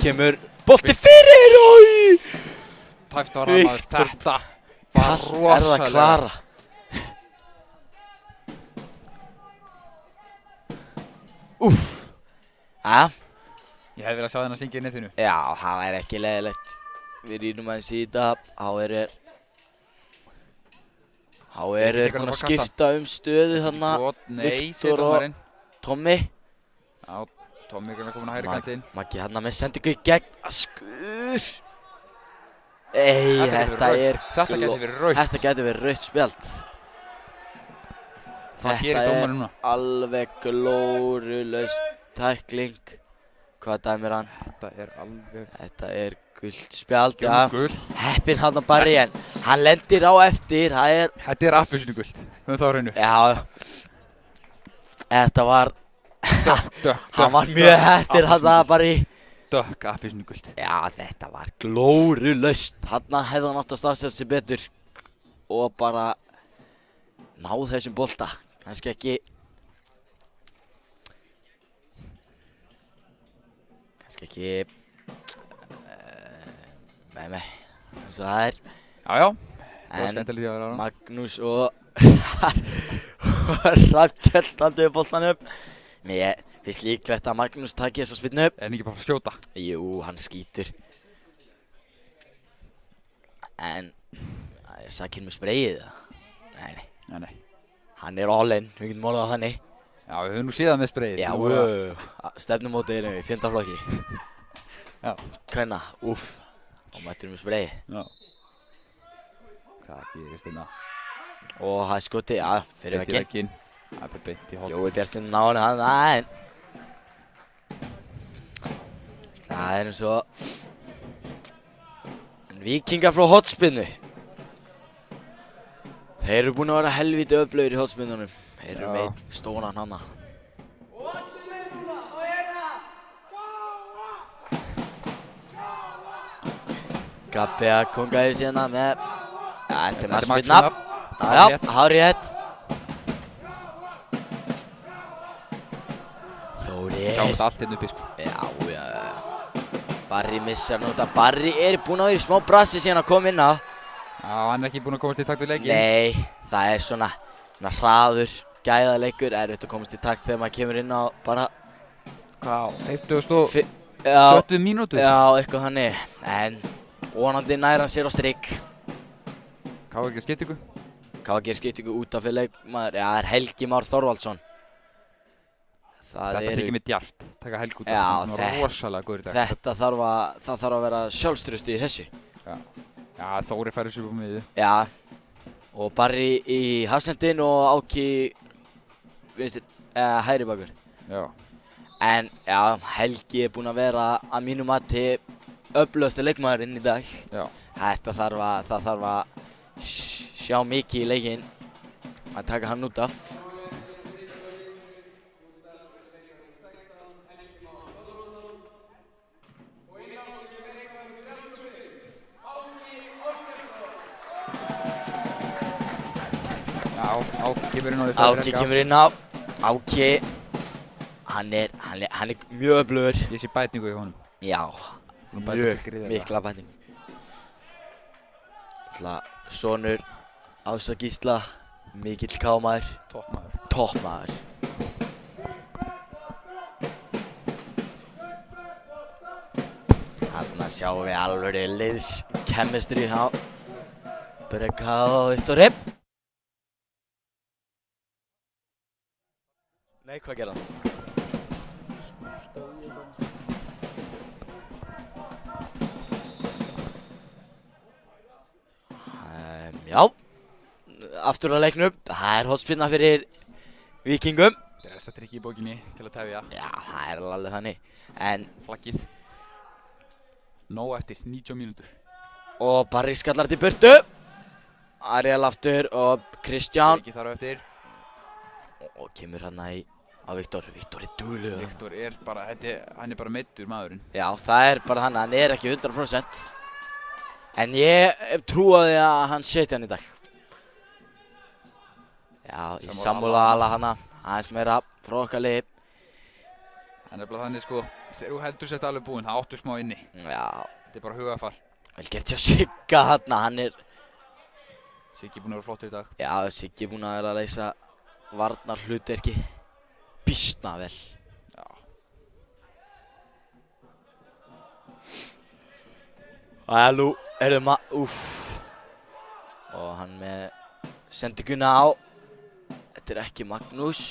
Kemur bolti fyrir, oi! Tæft var hann maður, Viktor þetta var rosalega. Er það Klara? Úff. Já, Ég hef viljað sjá þennan syngja í netinu. já, það væri ekki leiðilegt. Við rýnum aðeins í þetta. Þá eru Ekki búin að bara skipta um stöðu þarna. Nei, Viktor sér dómarinn. Tommi. Já, Tommi er komin að hægri kantinn. Maggi hérna með sendingu í gegn. Askur. Ei, þetta gæti verið rautt. Þetta gæti verið rautt spjald. Það gerir dómarinn núna. Alveg glórulaust tækling. Hvað dæmir hann? Þetta er gult spjald, já. Gult. Heppinn hann að Barri en hann lendir á eftir. Þetta er appelsínu gult. Höfum það á hreinu. Já. Þetta var... Dökk. Hann var mjög heppinn hann að Barri. Dökk appelsínu gult. Já, þetta var glórulaust. Hann hefði hann átt að staðsetja sig betur og bara náð þessum bolta. Kannski ekki nei, eins og það er. Já. Það var En skemmtilegt að vera á. Magnús og Hrafnkell standi við boltan upp. Mér finnst líklegt að Magnús taki þessa spyrnu upp. Er hann ekki bara að skjóta? Jú, hann skýtur. En er Sakir með spreyið það? Nei. Hann er all-in, við getum orðað á þannig. Já, við höfum nú séð það með spreyið. Já, stefnumótið erum við í 5. flokki. Já. Hvenna, úff. Og mættur með spreyið. Já. Hvað gerist þetta? Og það er skotið, já, fyrir vegginn. vegginn. Það er bara beint í hólf. Jói Bjartsteinn náði hann, en það er eins og Víkingar frá hornspyrnu. Þeir eru búin að vera helvíti öflugir í hornspyrnunum. Þeir eru með einn stóran hana. Gabbi að kongaði síðan með... Já, þetta er markspyrna. Já, hárrétt. Þóri. Sjáum þetta allt hérna uppi, sko. Já. Barri missar nota. Barri er búinn að vera í smá brasi síðan að koma inn á. Já, hann er ekki búinn að komast í takt við leikinn. Nei, það er svona hraður, gæðaleikur. Erfitt að komast í takt þegar maður kemur inn á bara... Hvað, 50 Já, 70 mínútur? já, eitthvað þannig. En vonandi nær hann sér á strikk. Hvað var ekki að skipta ykkur? Hvað gerir skiptingu út af fyrir leikmaður? Já, það er Helgi Már Þorvaldsson. Þetta þykir mér djarft, taka Helga út af. Já, Hann var rosalega góður í dag. Þetta þarf að vera sjálfstraustið í þessu. Já, Þóri færi sér upp á miðju. Já, og Barry í hafsendin og Áki hægri bakur. Já. En já, Helgi búinn að vera að mínu mati öflugasti leikmaðurinn í dag. Já. Það þarf að sjá mikið í leikinn að taka hann út af. Áki kemur inn á því Áki kemur inn á. Áki, hann er mjög öflugur. Ég sé bætningu í honum. Já, bæta sig mjög gríðarlega. mikla bætingu. Sonur Ása Gísla, mikill kámaður, toppmaður. Þarna sjáum við alveg liðskemistri á Breka og Viktori. Nei, hvað gerði hann? Já, aftur á leiknum, það er hornspyrna fyrir Víkingum. Þetta er elsta trikki í bókinni til að tefja. Já, það er alveg þannig, en Flaggið. Nóg eftir, 90 mínútur. og Barry skallar til burtu. Ariel aftur og Kristján. Ekki þar á eftir. Og kemur hann á Viktor. Viktor er duglegur. Viktor er bara, hann er bara meiddur maðurinn. Já, það er bara hann er ekki 100%. En ég trúaði að hann setja hann í dag. Já, í sammála alla hana, aðeins meira frá okkar liði. Það er nefnilega þannig sko, þegar þú heldur sett alveg búinn, það áttu smá inni. Já, Þetta er bara hugafar. vel gert hjá Sigga hann, hann er... Siggi búinn að vera flottur í dag. Já, Siggi búinn að vera að leysa varnar hlutverki. Býsna vel. Já. Nú erum úff. Og hann með sendinguna á. Þetta er ekki Magnús.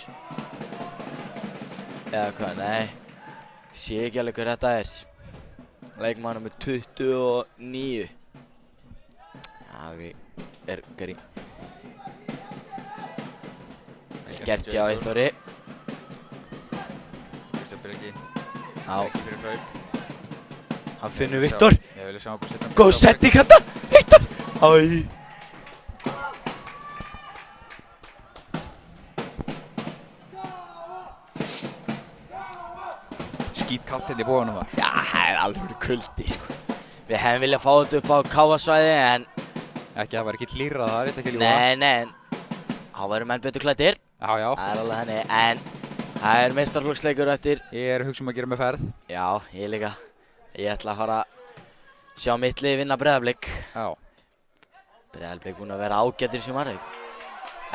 Eða hvað, nei. Sé ekki alveg hver þetta er. Leikmaður með 29. Já, við er Gary. Vel gert hjá Eyþóri. Kristján Breki. Já, Breki fyrir hlaup. hann finnur Viktor. Ég vil sjá bara setja hann. Góð sending þetta, Viktor. Æ. Skítkallt hérna í bóðunum var. Já, það er alveg kuldi, sko. Við hefum viljað fá þetta upp á káfasvæði, en... Ekki, það var ekki hlýrað það, ég ætla ekki að ljúga. Nei, þá væru menn betur klæddir. Já, já. Það er alveg henni, en... Það er meistarflokksleikur eftir... Ég er að hugsa að gera með ferð. Já, ég líka. Ég ætla að fara að sjá mitt lið vinna Breiðablik. Já. Breiðablik búinn að vera ágættir sem Marvík.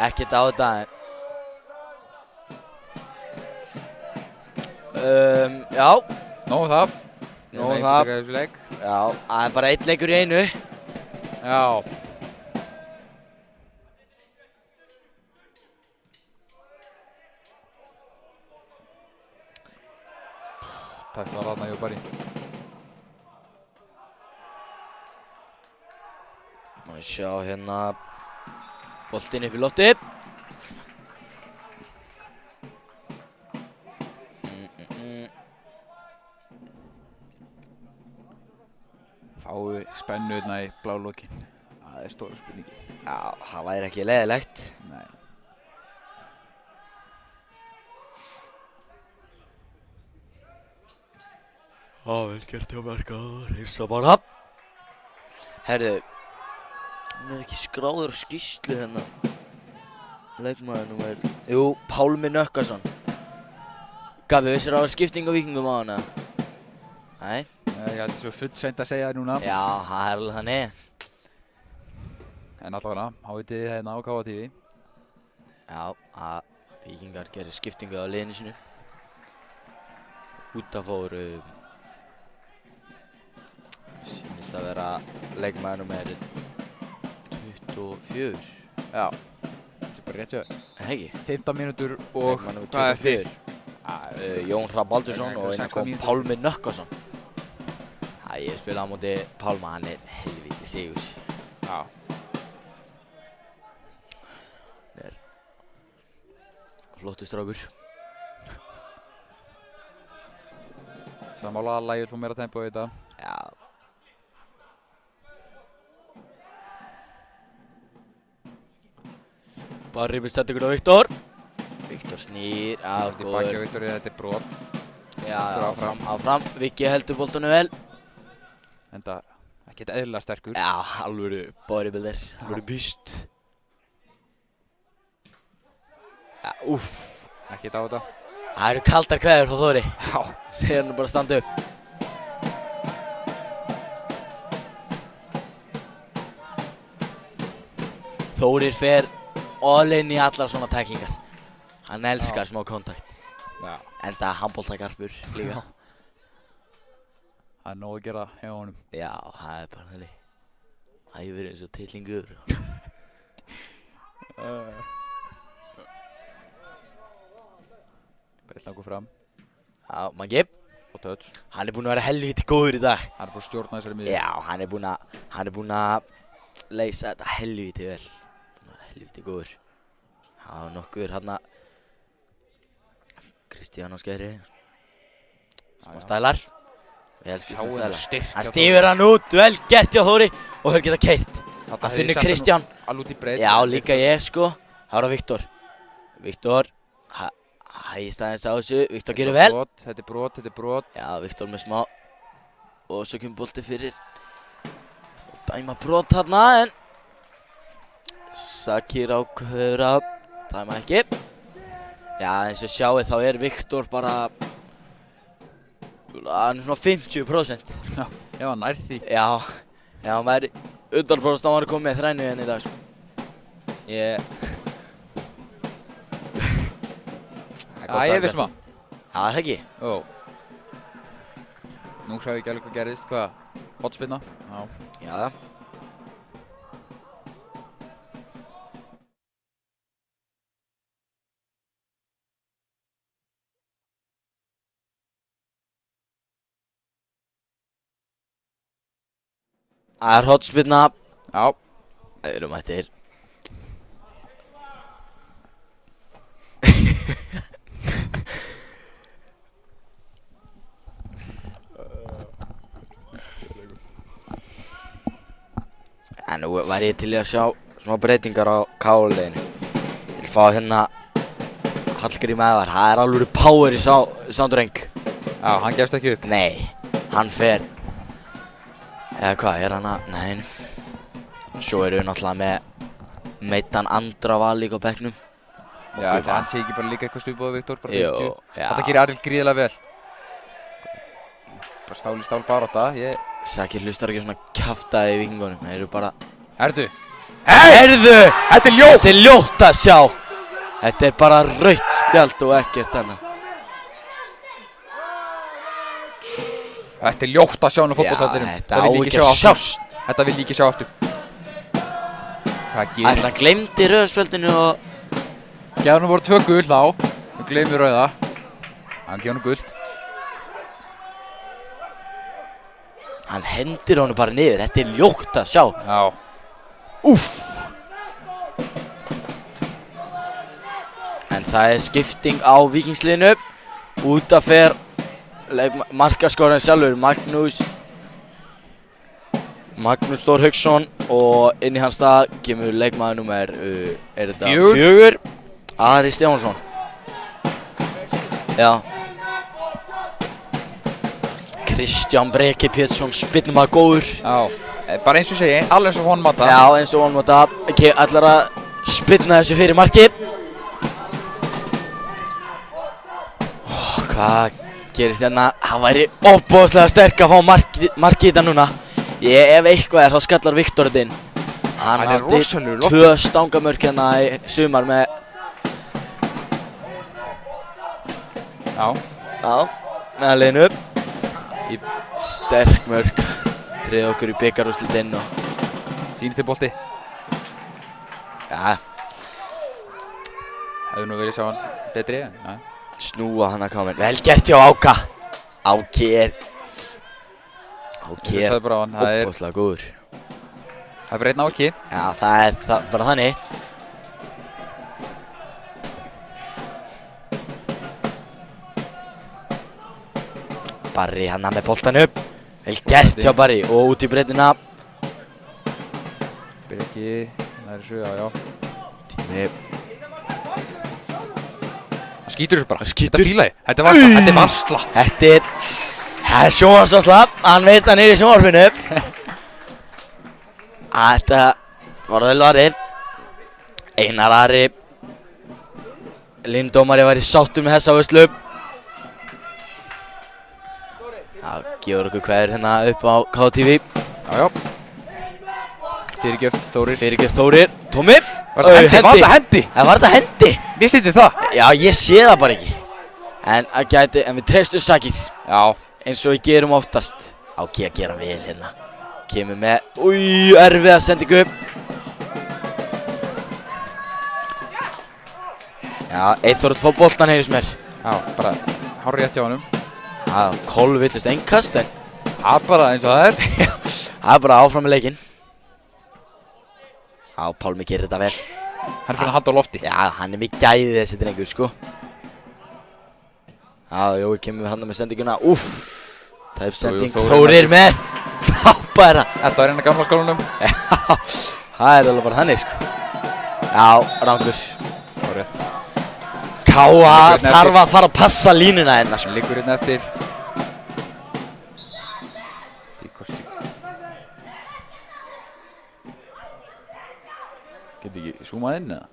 Ekkert á þetta, en... Já. Nóg það. Nóg það. Leik. Já, það er bara einn leikur í einu. Já. Takk var þarna hjá Barry. Má sjá hérna boltinn upp í lofti. Fáu spennu hérna í blálokinn. Það er stóra spurningi. Já, það væri ekki leiðilegt. Nei. Vel gert hjá Bergar, heilsa bara. Herðu, hann er ekki skráður á skýrslu hérna. Leikmaður númer... Jú, Pálmi Nökkarsson. Gabi, vissir á að skipting á Víkingum á hana? Nei? Ég held svo full seint að segja það núna. Já, það er alveg þannig. En allavega, hávitið þið hérna á KTV. Já, að Víkingar gerir skiptingu á liðinu sínu. Út af fóru... Sýnist að vera leikmaður númer 24. Já. Það er bara rétt sér. Ekki? 15 mínútur og Leikmaður númer hvað eftir? 24. Jón Hrafn Baldursson og innan 16 kom mínútur. Pálmi Nökkvason. Ég spilaði á móti Pálma, hann er helvíti sigur. Já. Hann er flottur strákur. Sammála að lagið fór meira tempo í þetta. Já. Barri með sendingun á Viktor. Viktor snýr á Þetta er baki á Viktori, þetta er brot. Já, áfram. áfram. Viki heldur boltanum vel. Enda ekkert eðlilega sterkur. Já, alvöru bodybuilder, alvöru býst. Já, úff. Ekkert á þetta. Það eru kaldar kveður frá Þóri. Já. Segir hann bara að standa upp. Þórir fer all in í allar svona tæklingar. Hann elskar smá kontakt. Já. Enda handboltagarpur líka. Það er nóg að gera hjá honum. Já, það er bara þannig. Æfir eins og titlingur. Breytla okkur fram. Já, Maggi. Og touch. Hann er búinn að vera helvíti góður í dag. Hann er búinn að stjórna þessari miðju. Já, hann er búinn að leysa þetta helvíti vel. Búinn að vera helvíti góður. Það var nokkur hérna Kristján á skæri. Smá stælar. Við elskum smá stælar. Styrk. Hann stífur hann út, vel gert hjá Þóri og hefur getað keyrt. Hann finnur Kristján. Alveg út í breyt. Já, líka ég sko. Það var Viktor. Viktor hægist aðeins á þessu. Viktor gerir vel. Þetta er brot, þetta er brot. Já, Viktor með smá. Og svo kemur bolti fyrir. Dæma brot þarna en Sakir ákveður að dæma ekki. Já, eins og sjáið þá er Viktor bara hann er svona 50%. Já, hann nær því. Já, hann væri 100% á hann komið með þrænu hérna í dag sko. Ég vissum það. Já, það ekki. Jó. Nú sjáum við ekki alveg hvað gerðist, hvað? Hotspinna. Já. Já. Það er hotspinna. Já. Það eru mættir. En nú var ég til í að sjá smá breytingar á KL-liðinu. Ég vil fá hérna Hallgrím Ævar. Það er alveg power í Sándreng. Já, hann gefst ekki upp. Nei, hann fer. Eða hvað, er hann að... Nei. Svo erum við náttúrulega með meittan Andra Val líka á bekknum. Já, hann sé ekki bara líka eitthvað stupið á Viktor, bara 50. Jú, já. Þetta gerir Arild gríðilega vel. Bara stál í stál barátta, Sakir hlustar ekki svona kjaftaði í Víkingunum. Það eru bara... Herðu! Herðu! Þetta er ljótt! Þetta er ljótt að sjá! Þetta er bara rautt spjald og ekkert annað. Þetta er ljótt að sjá hann á fótboltavellinum. Já, þetta á ekki að sjást. Þetta vil ég ekki sjá aftur. Hvað gerir? Ætla, hann gleymdi rauðspjaldinu og... Gefnum voru 2 gul þá. Við gleymum rauða. Hann gefur hann gult. Hann hendir honum bara niður. Þetta er ljótt að sjá. Já. Úff! En það er skipting á Víkingsliðinu. Út af fer markaskorinn sjálfur, Magnús Þór Hauksson og inn í hans stað kemur leikmaður númer, er þetta 4? Ari Stefánsson. Já. Kristján Breki Pétursson, spynnum að góður. Já, bara eins og segi, alveg eins og honum átta. Já, eins og honum átta. Ekki ætlar að spynna þessu fyrir marki. Hvað gerist hérna? Það væri ofboðslega sterk að fá marki í þetta núna. Ef eitthvað þá skallar Viktor þetta inn. Hann hafði 2 stangamörk hérna í sumar með... Já, með liðinu. Sterk mörk. Treði okkur í bikarúrslitinn og... Fínir til bolti. Já. Hefðu nú verið sjá hann betri, en snúa hann að komin. Vel gert hjá Áka. Áki er sagði bara á hann, það er óbúslega góður. Það er bara einn Áki. Já, það er bara þannig. Barri hann með boltan upp. Vel gert hjá Barri og út í breiddina. Breki, það er þessu, já. Tími. Hann skýtur þessu bara. Hann skýtur. Þetta fíla ég. Þetta er varsla. Þetta er sjónvarsvarsla. Hann veit hann er í sjónvarpinu. Þetta var vel varið. Einar Ari Lindómari var í sáttum með þessa vörslu. Já, gefur okkur kveður hérna upp á KTV. Já. Fyrirgjöf Þórir. Fyrirgjöf Þórir. Tómi. Var þetta hendi? Það var þetta hendi. Mér sýndist það. Já, ég sé það bara ekki. En við treystum sakir. Já. Eins og við gerum oftast. Áki að gera vel hérna. Kemur með, erfiða sendingu upp. Já, Eyþór fór boltan heyrðis mér. Já, bara hárrétt hjá honum. Já, kolvillust einkast en Það er bara eins og það er. það er bara áfram með leikinn. Já, Pálmi gerir þetta vel. Hann er fyrir að halda á lofti. Já, hann er með gæði þessi drengur, sko. Já, Jói kemur hann með sendinguna. Tæp sending. Þórir með frábæra. Þetta var eina gamla skólanum. Já, það er alveg bara þannig, sko. Já, rangur. Hárrétt. Káa þarf að fara að passa línuna hérna, sko. Liggur hérna eftir. Getur ekki zoomað inn eða?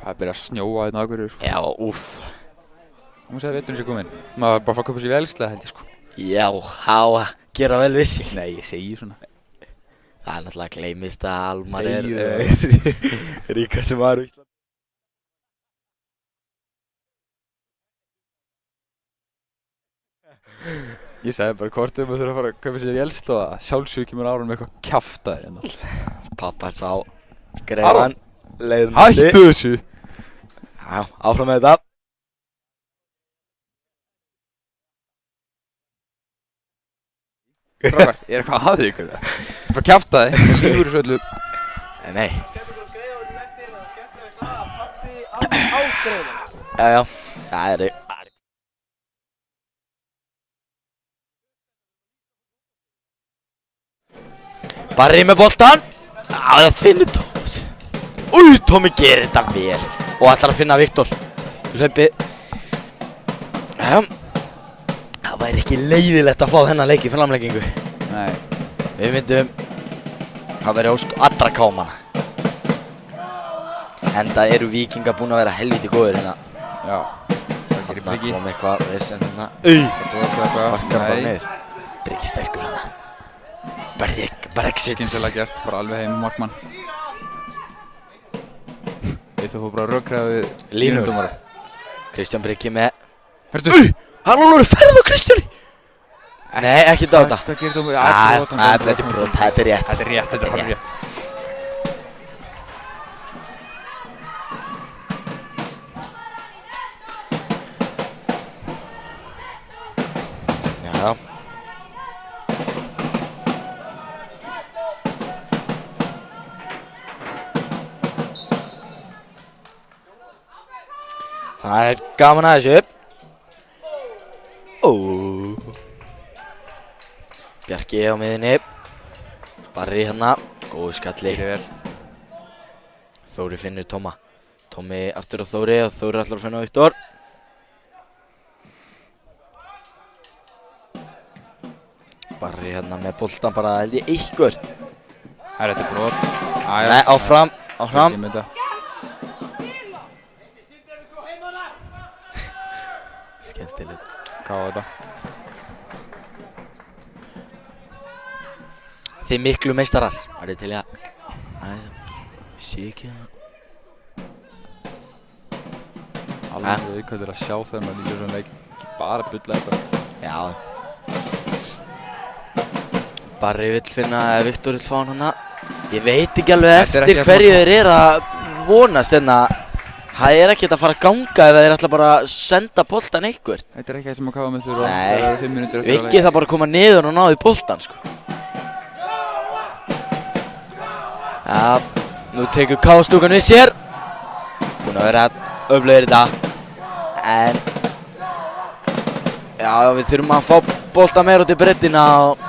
Það byrja að snjóa hérna á Akureyri, sko. Já, Það má segja að veturinn sé kominn. Maður bara fá að köpa sér vélslega, held ég, sko. Já, að gera vel við sig. Nei, ég segi svona. Það er náttúrulega gleymist að Almar Segjum er ríkasti maður á Íslandi. Ég sagði bara hvort maður þurfa að fara að köpa sér vélslega. Sjálfsög kemur Aron með eitthvað kjaftaði hérna. Pappa sá greiðan. Hættu þessu! Já, áfram með þetta. Frábær, ég er eitthvað að þig ykkur. Bara kjaftaði, það lífur þessu öllu. Nei. Já, það er Barri með boltan. Það finnur Tómas. Tómi gerir þetta vel. Og ætlar að finna Viktor. Hlaupi. Já. Það væri ekki leiðilegt að fá þennan leik í framleggingu. Nei. Við myndum að vera ósk allra kámana. Enda eru Víkingar búin að vera helviti góðir hérna. Já. Það gerir Breki. Þarna kom eitthvað vesen hérna. Sparkar bara niður. Breki sterkur hérna. Brexit. Skynselega gert, bara alveg heim markmann. Eyþór fór bara að rökræða við línudómara. Kristján Breki með. Hördu! Hann alveg ferð á Kristjáni! Nei, ekki dáta. Hvað gerir dómari? Þetta er brot, þetta er rétt. Þetta er rétt, þetta er alveg rétt. Já. Það er gaman að þessu. Bjarki á miðinni. Barri hérna. Góðu skalli. Þóri finnur Tóma. Tómi aftur á Þóri og Þóri ætlar að finna Viktor. Barri hérna með boltan bara held ég eitthvað. Það er þetta brot. Nei, áfram. Skemmtilegt. Hvað var þetta? Þið miklu meistarar. Var þið til í að... Sé ekki það. Alveg viðkvæmdur að sjá þegar maður lýsir svona leik. Ekki bara bulla þetta. Já. Barri vill finna eða Viktor vill fá hann hana. Ég veit ekki alveg Þetta er eftir ekki hverju þeir eru að vonast hérna. Það er ekkert að fara að ganga ef þeir ætla bara að senda boltan eitthvert. Þetta er ekki eitthvað sem að kafa með þurfa. Nei. Það eru 5 mínútur eftir að Viggi það bara að koma niður og náði boltan sko. Já, nú tekur K-stúkan við sér. Búin að vera öflugir í dag. En já, við þurfum að fá bolta meira út í brettina og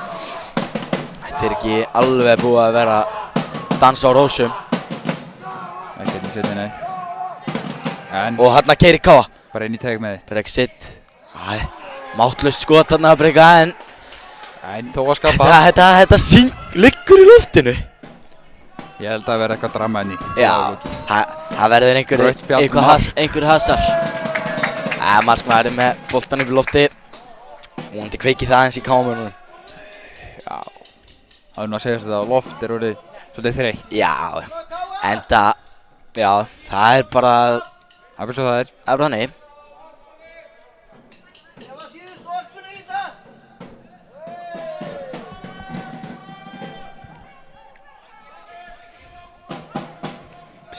þetta er ekki alveg búið að vera dans á rósum. Ekki hérna setni, nei. En Og hann að keiri Káa. bara inn í teg með þið. Brexit. Æ, máttlaust skot hann að breyka en En þó að skapa. þetta liggur í loftinu. Ég held að vera eitthvað drama inn í. Já, það verður Rautt spjald, einhver hasar. Markmaðurinn með boltan upp í lofti. Vonandi kveiki það eins í Káa-mönnunum. Já. Það er nú að segja þetta að loft er orðið svolítið þreytt. Já, enda, já, það er bara Það er svo það er. þannig.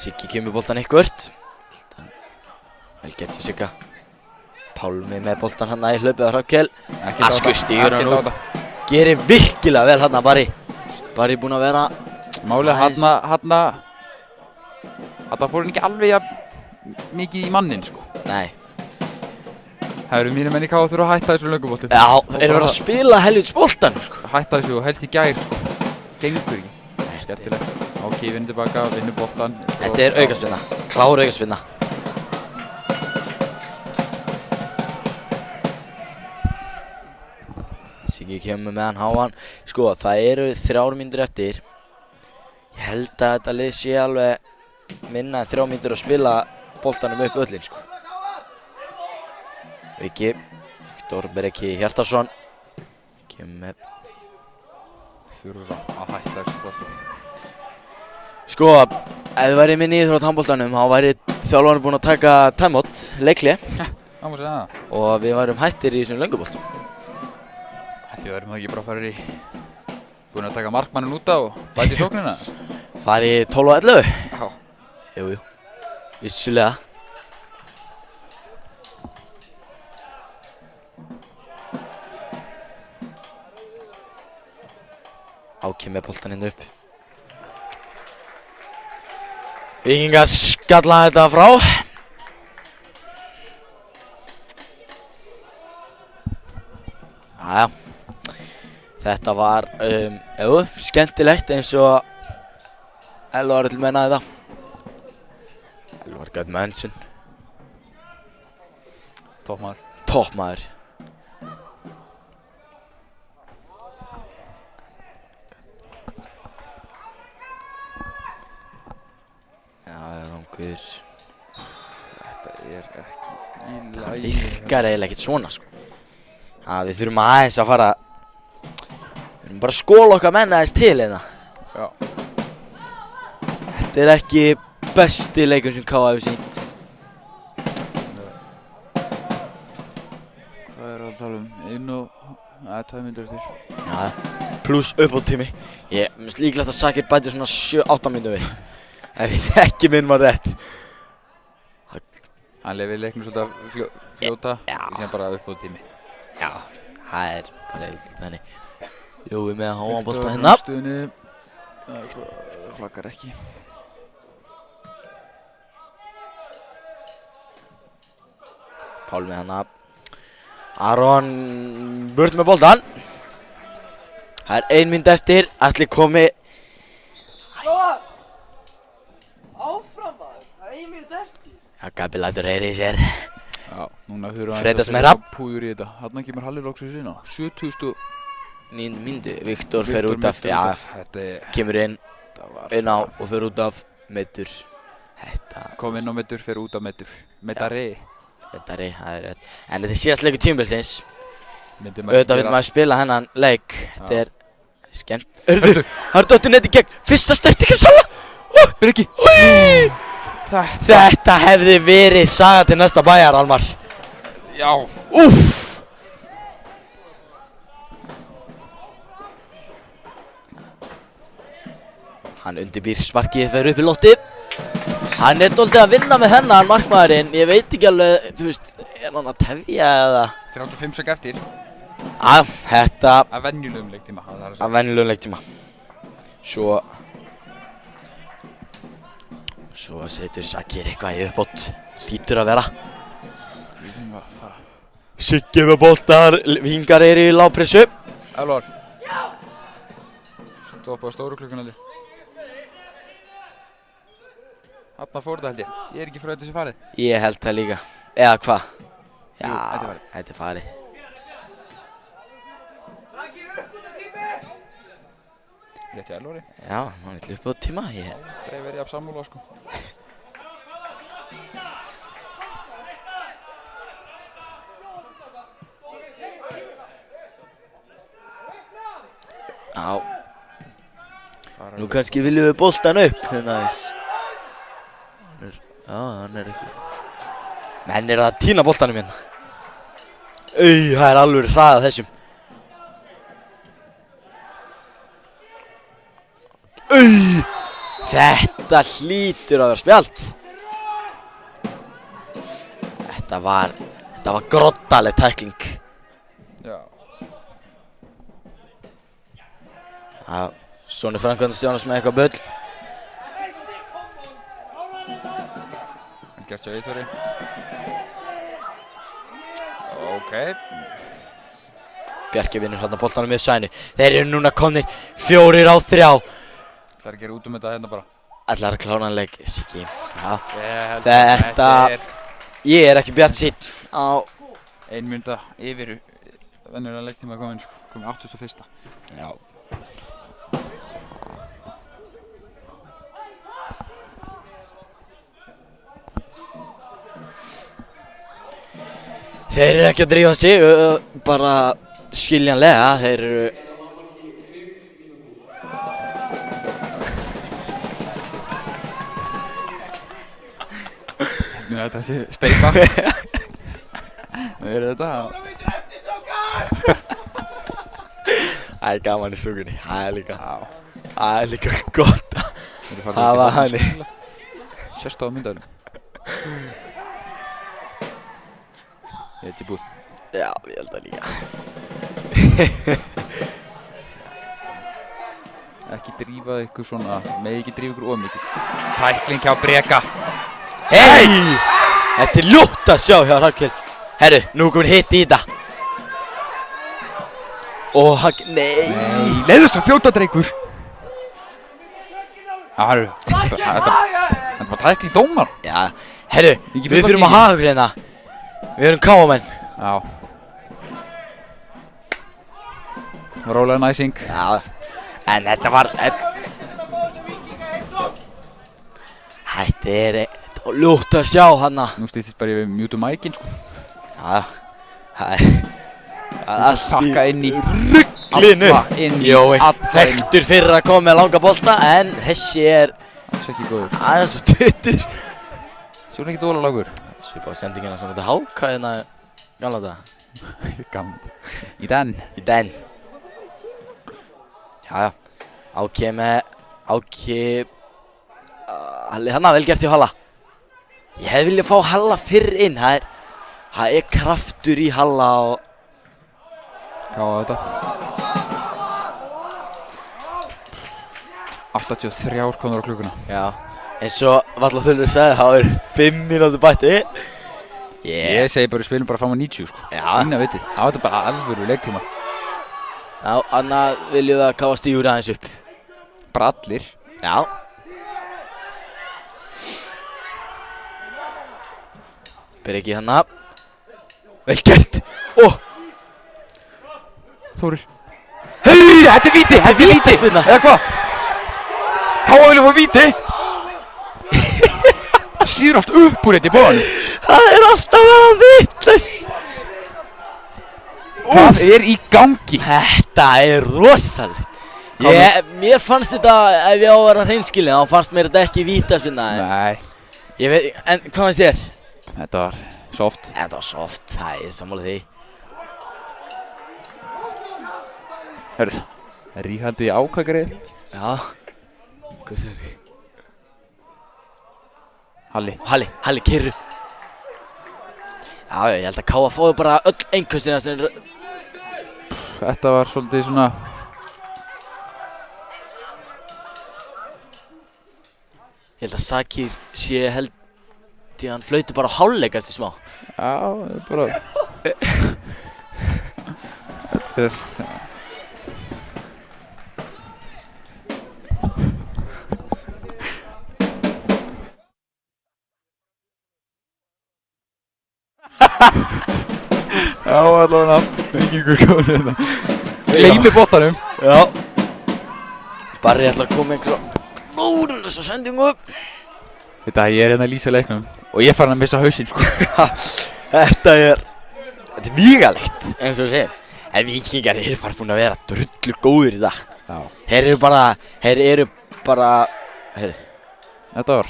Siggi kemur boltan eitthvert. Vel gert hjá Sigga. Pálmi með boltan hann í hlaupið á Hrafnkel. Askur stígur hann út. Gerir virkilega vel hann að Barri búinn að vera. Málið hann fór hann ekki alveg mikið í mannin sko. Nei. Það eru mínir menn í Káa þurfa að hætta þessu lönguboltum. Já, þeir eru verið að spila helvits boltan sko. Hætta þessu og helst í gær sko. Gengur ekki. Skemmtilegt. Ok, vinnur tilbaka, vinnur boltan. Þetta er aukaspinna. Klár aukaspinna. Siggi kemur með hann háan. Sko, það eru 3 mínútur eftir. Ég held að þetta lið sé alveg minna en 3 mínútur að spila boltanum upp öllin sko. Viggi, Viktor Bereki Hjartarson kemur með. Þurfa að hætta þessu boltum. Sko, ef þið væri minni í íþrótt handboltanum, þá væri þjálfarinn búinn að taka timeout, leikli. Það má segja það. Og við værum hættir í þessum lönguboltum. Því verðum það ekki bara að fara í búin að taka markmanninn út á og bæti sóknina. Fari 12 og 11. Já. Jú. Vissulega. Áki með boltan inn upp. Víkingar skalla þetta frá. Jæja. Þetta var, skemmtilegt eins og Elvar vill menna þetta. Elvar Gudmundsson. Toppmaður. Toppmaður. Já, rangur. Þetta er ekki í Það lagi. virkar eiginlega ekkert svona sko. Við þurfum aðeins að fara. Við þurfum bara að skóla okkar menn aðeins til hérna. Já. Þetta er ekki besti leikur sem Káa hefur sýnt. Hvað er að tala um? 2 mínútur eftir. Já, pluss uppbótartími. Ég finnst líklegt að Sakir bæti svona 7-8 mínútur við. Ef ég þekki minn maður rétt. Hann lefði leiknum svolítið að fljóta. Já. Ég sé bara upp á tími. Já, það er bara eitthvað þannig. Jói með háan bolta hérna. Stuðinu. Það flaggar ekki. Pálmi hana. Aron burt með boltan. Það er 1 mínúta eftir. Allir komi. Lóa! Áfram maður, það er 1 mínúta eftir. Já, Gabi lætur heyri í sér. Já, núna þurfum við Freydast meira. púður í þetta. Þarna kemur Halli loksins inn á 70.000. 9 mínútu. Viktor fer út af. Já, Þetta er... kemur inn á og fer út af meiddur. Þetta. Kom inn á meiddur, fer út á meiddur. Meddari. Reyndari, það er rétt. En þetta er síðast leikur tímabilsins. Myndi maður Auðvitað vil gera- maður spila hennan leik. Þetta Já. er skemmt. Hörðu, það er dottir neitt í gegn. Fyrsta stertingar Salla. Birki! Þetta hefði verið saga til næsta bæjar, Almar. Já! Úff. Hann undirbýr sparkið fyrir upp í lofti. Hann er dálítið að vinna með hennan markmaðurinn. Ég veit ekki alveg, þú veist, er hann að tefja eða? 35 sek eftir. Þetta Að venjulegum leiktíma. Það er að segja. að venjulegum leiktíma. Svo setur Sakir eitthvað í uppbót. Hlýtur að vera. Við þurfum að fara. Siggi með boltar, Vingar eru í lágpressu. Elvar. Stoppa á stóru klukkunaldi. Þarna fór þetta held ég. Ég er ekki frá þetta sem farið. Ég held það líka. Eða hvað? Já, Jú, þetta er farið. þetta er farið. Rétt hjá Elvari. Já, hann vill upp á tíma. Dreifir ég af sammála sko. Já. Nú kannski viljum við boltan upp. Já, hann er ekki. Menn er að týna boltanum hérna. Það er alveg hraðað þessum. Þetta hlýtur að vera spjald. Þetta var groddaleg tækling. Já. Já, sonur framkvæmdastjórans með eitthvað bull. Hann gert sér Eyþóri. Ok. Bjarki vinnur hérna boltanum með sænu. Þeir eru núna komnir 4-3. Það er að gera út þetta hérna bara. Ætlar að klára hann leik, Siggi. Já. Þetta er Ég er ekki bjart sín á 1 mínúta yfir venjulega leiktíma komin sko. Komin 81. Já. Þeir eru ekki að drífa sig, bara skiljanlega. Þeir eru Þetta sé steipa. Það er þetta. Það er gaman í stúkunni, það er líka Já. gott að hafa hann í. Sérst á myndaðunum. Ég held sér búið. Já, ég held að líka. Ekki drífa ykkur svona, megi ekki drífa ykkur ómikið. Tækling hjá Breka. Hei! Þetta er ljótt að sjá hjá Hrafnkell. Herru, nú er komin hitt í þetta. Og hann, nei. Leiðu þess að fljóta dreikur. Herru, þetta er bara tækling dómar. Já, herru, Ekki við fulla þurfum að gígi. hafa okkur hérna. Við erum káamenn. Já. Rólega næsing. Já, en þetta var, þetta er ljótt að sjá hana. Nú stýttist bara ég við mjútu mækinn sko. Já, það er allt Takka inn í ruglinu. alla inn í Jói, alla inn. þekktur fyrir að koma með langa bolta, en þessi er Það er ekki góður. aðeins og stuttur. Sjónu ekki dóla lagur. Svipaði sendingina sem þetta háka hérna gamla daga. Gaman. Í den. Í den. Já, Áki Halli, hann vel gert hjá Halla. Ég hefði viljað fá Halla fyrr inn. Það er kraftur í Halla og Gáða þetta. 83 komur á klukkuna. já, eins og Valla Þullur sagði, það er 5 mínútur bætti. Ég segi bara, við spilum bara fram á 90 sko. Já. Innan vitið. Það var bara alvöru leiktíma. Já, annað viljum við að káfa stígur aðeins upp. Bara allir. Já. Breki hana. Vel gert. Þórir. Hei, þetta er víti! Þetta er víti! Eða hvað? Káa vilja fá víti! Það síður allt upp úr þetta í bóðanum. Það er alltaf að vera vitlaust. Hvað er í gangi? Þetta er rosalegt. Mér fannst þetta, ef ég á að vera hreinskilinn, þá fannst mér þetta ekki vítaspyrna. Nei. Ég veit, en hvað fannst þér? Þetta var soft. Þetta var soft, það er sammála því. Hörru, ríkhaldi í ákagrið. Já. Hvað segir þið? Halli, kyrru. Já, ég held að Káa fóði bara öll einhverstina sem... Þetta var svolítið svona... Ég held að Sakir sé því hann flauti bara á hálfleik eftir smá. Já, bara... Þetta er... Já, allavega byggingur komin hérna. Gleymi boltanum. Já. Barri ætlar að koma einhverja glórulausa sendingu upp. Þetta, ég er hérna að lýsa leiknum og ég er farin að missa hausinn, sko. Þetta er vígalegt, eins og þú segir. En Víkingar eru bara búin að vera drullu góðir í dag. Já. Þeir eru bara, Þetta var...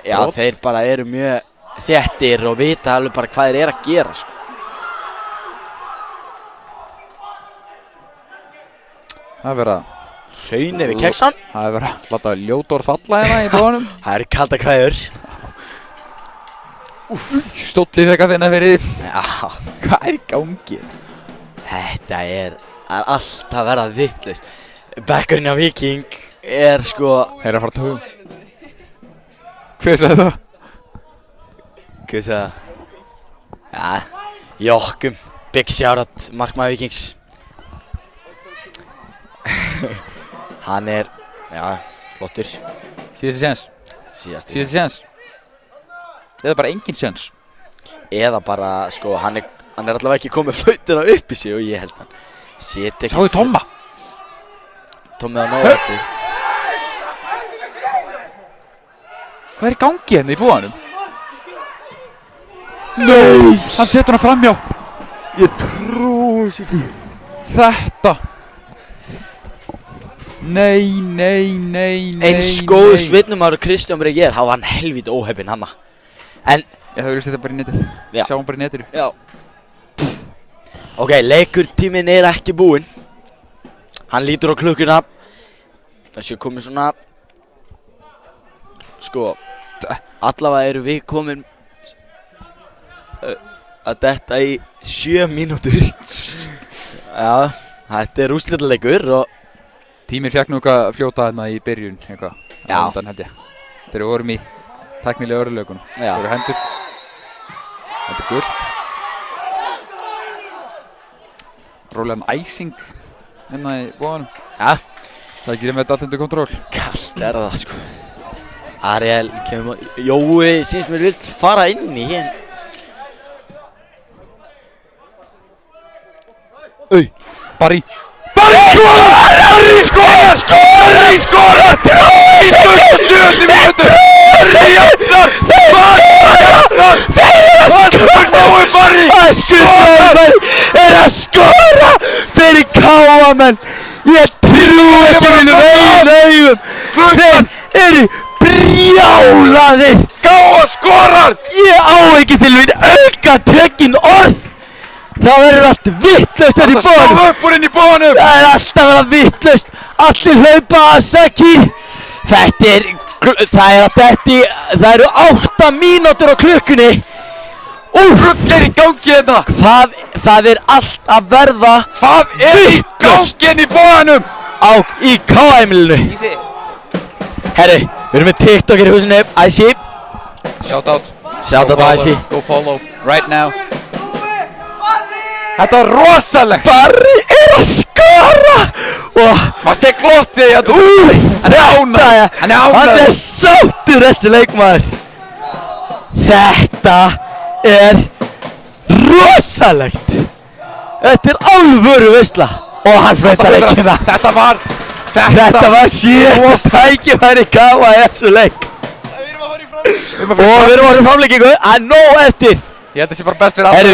Já, þeir bara eru mjög þéttir og vita alveg bara hvað þeir eru að gera, sko. Það er verið að... Hraunið við keksan. Það er verið að láta ljótor falla hérna í bóðanum. Það eru kalda kvæður. Stóllið fekk að finna fyrir því. Já. Hvað er í gangi? Þetta er alltaf að verða vitlaust. Bekkurinn á Víking er sko... Þeir eru að fara að tögum. Hver sagði það? Hvað sagði það? Já, Jokkum. Big shoutout, markmaður Víkings. Hann er, já, flottur. Síðasti séns. Síðasti séns. Eða bara engin séns. Eða bara, sko, hann er allavega ekki komið flautina upp í sig og ég held hann seti ekki... Sjáðu Tomma! Tommi á nógu eftir. Hvað er í gangi hérna í búðanum? Nei! Hann setur hann framhjá. Ég trúi þessu ekki. Þetta. Nei. Eins góðu Svinnumar og Kristján Breki þá var hann helvítið óheppinn hanna. En... Ég þau vilja setja bara í netið. Já. Sjá hann bara í netinu. Já. Ok, leikurtíminn er ekki búinn. Hann lítur á klukkuna. Það sé komið svona... Sko... Allavega eru við komin... að detta í 7 mínútur. Já, þetta er úrslitaleikur og... Tíminn fékk nú eitthvað fljóta hérna í byrjun, eitthvað. Já. Undan held ég. Þegar við vorum í tæknilega örðuleikunum. Já. Það voru hendur. Þetta er gult. Rólegan æsing hérna í bóðanum. Ja. Það gerir með þetta allt undir kontról. Kallt er það, sko. Ariel kemur... Jói syns mér vill fara inn í hérna. Barri skorar! Barri skorar! 27 mínútur! Þeir jafnar! Þeir eru að skora fyrir KA-menn. Ég trúi ekki mínum eigin augum. Þeir eru brjálaðir. KA skorar! Ég á ekki til mín aukatekinn orð. Það verður allt vitlaust hérna í bóðanum. Það stá upp úr inn í bóðanum. Það er alltaf að vera vitlaust. Allir hlaupa að Sakir. Það eru 8 mínútur á klukkunni. Rugl er í gangi þetta. Það er allt að verða. Hvað er í gangi inn í bóðanum? Í KA-heimilinu. Easy. Herri, við erum með TikTok í húsinu. Æsi. Shoutout. Shoutout á Æsi. Go follow right now. Þetta var rosalegt! Barri er að skora! Og maður sé glottið hérna. Hann er ánægður. Hann er sáttur þessi leikmaður. Þetta er rosalegt. Þetta er alvöru veisla. Og hann flautar leikina. Þetta var síðasta tækifæri KA í þessu leik. Við erum að fara í fram. Og við erum árið framleggingu, að nóg eftir. Ég held að það sé bara best fyrir Herru,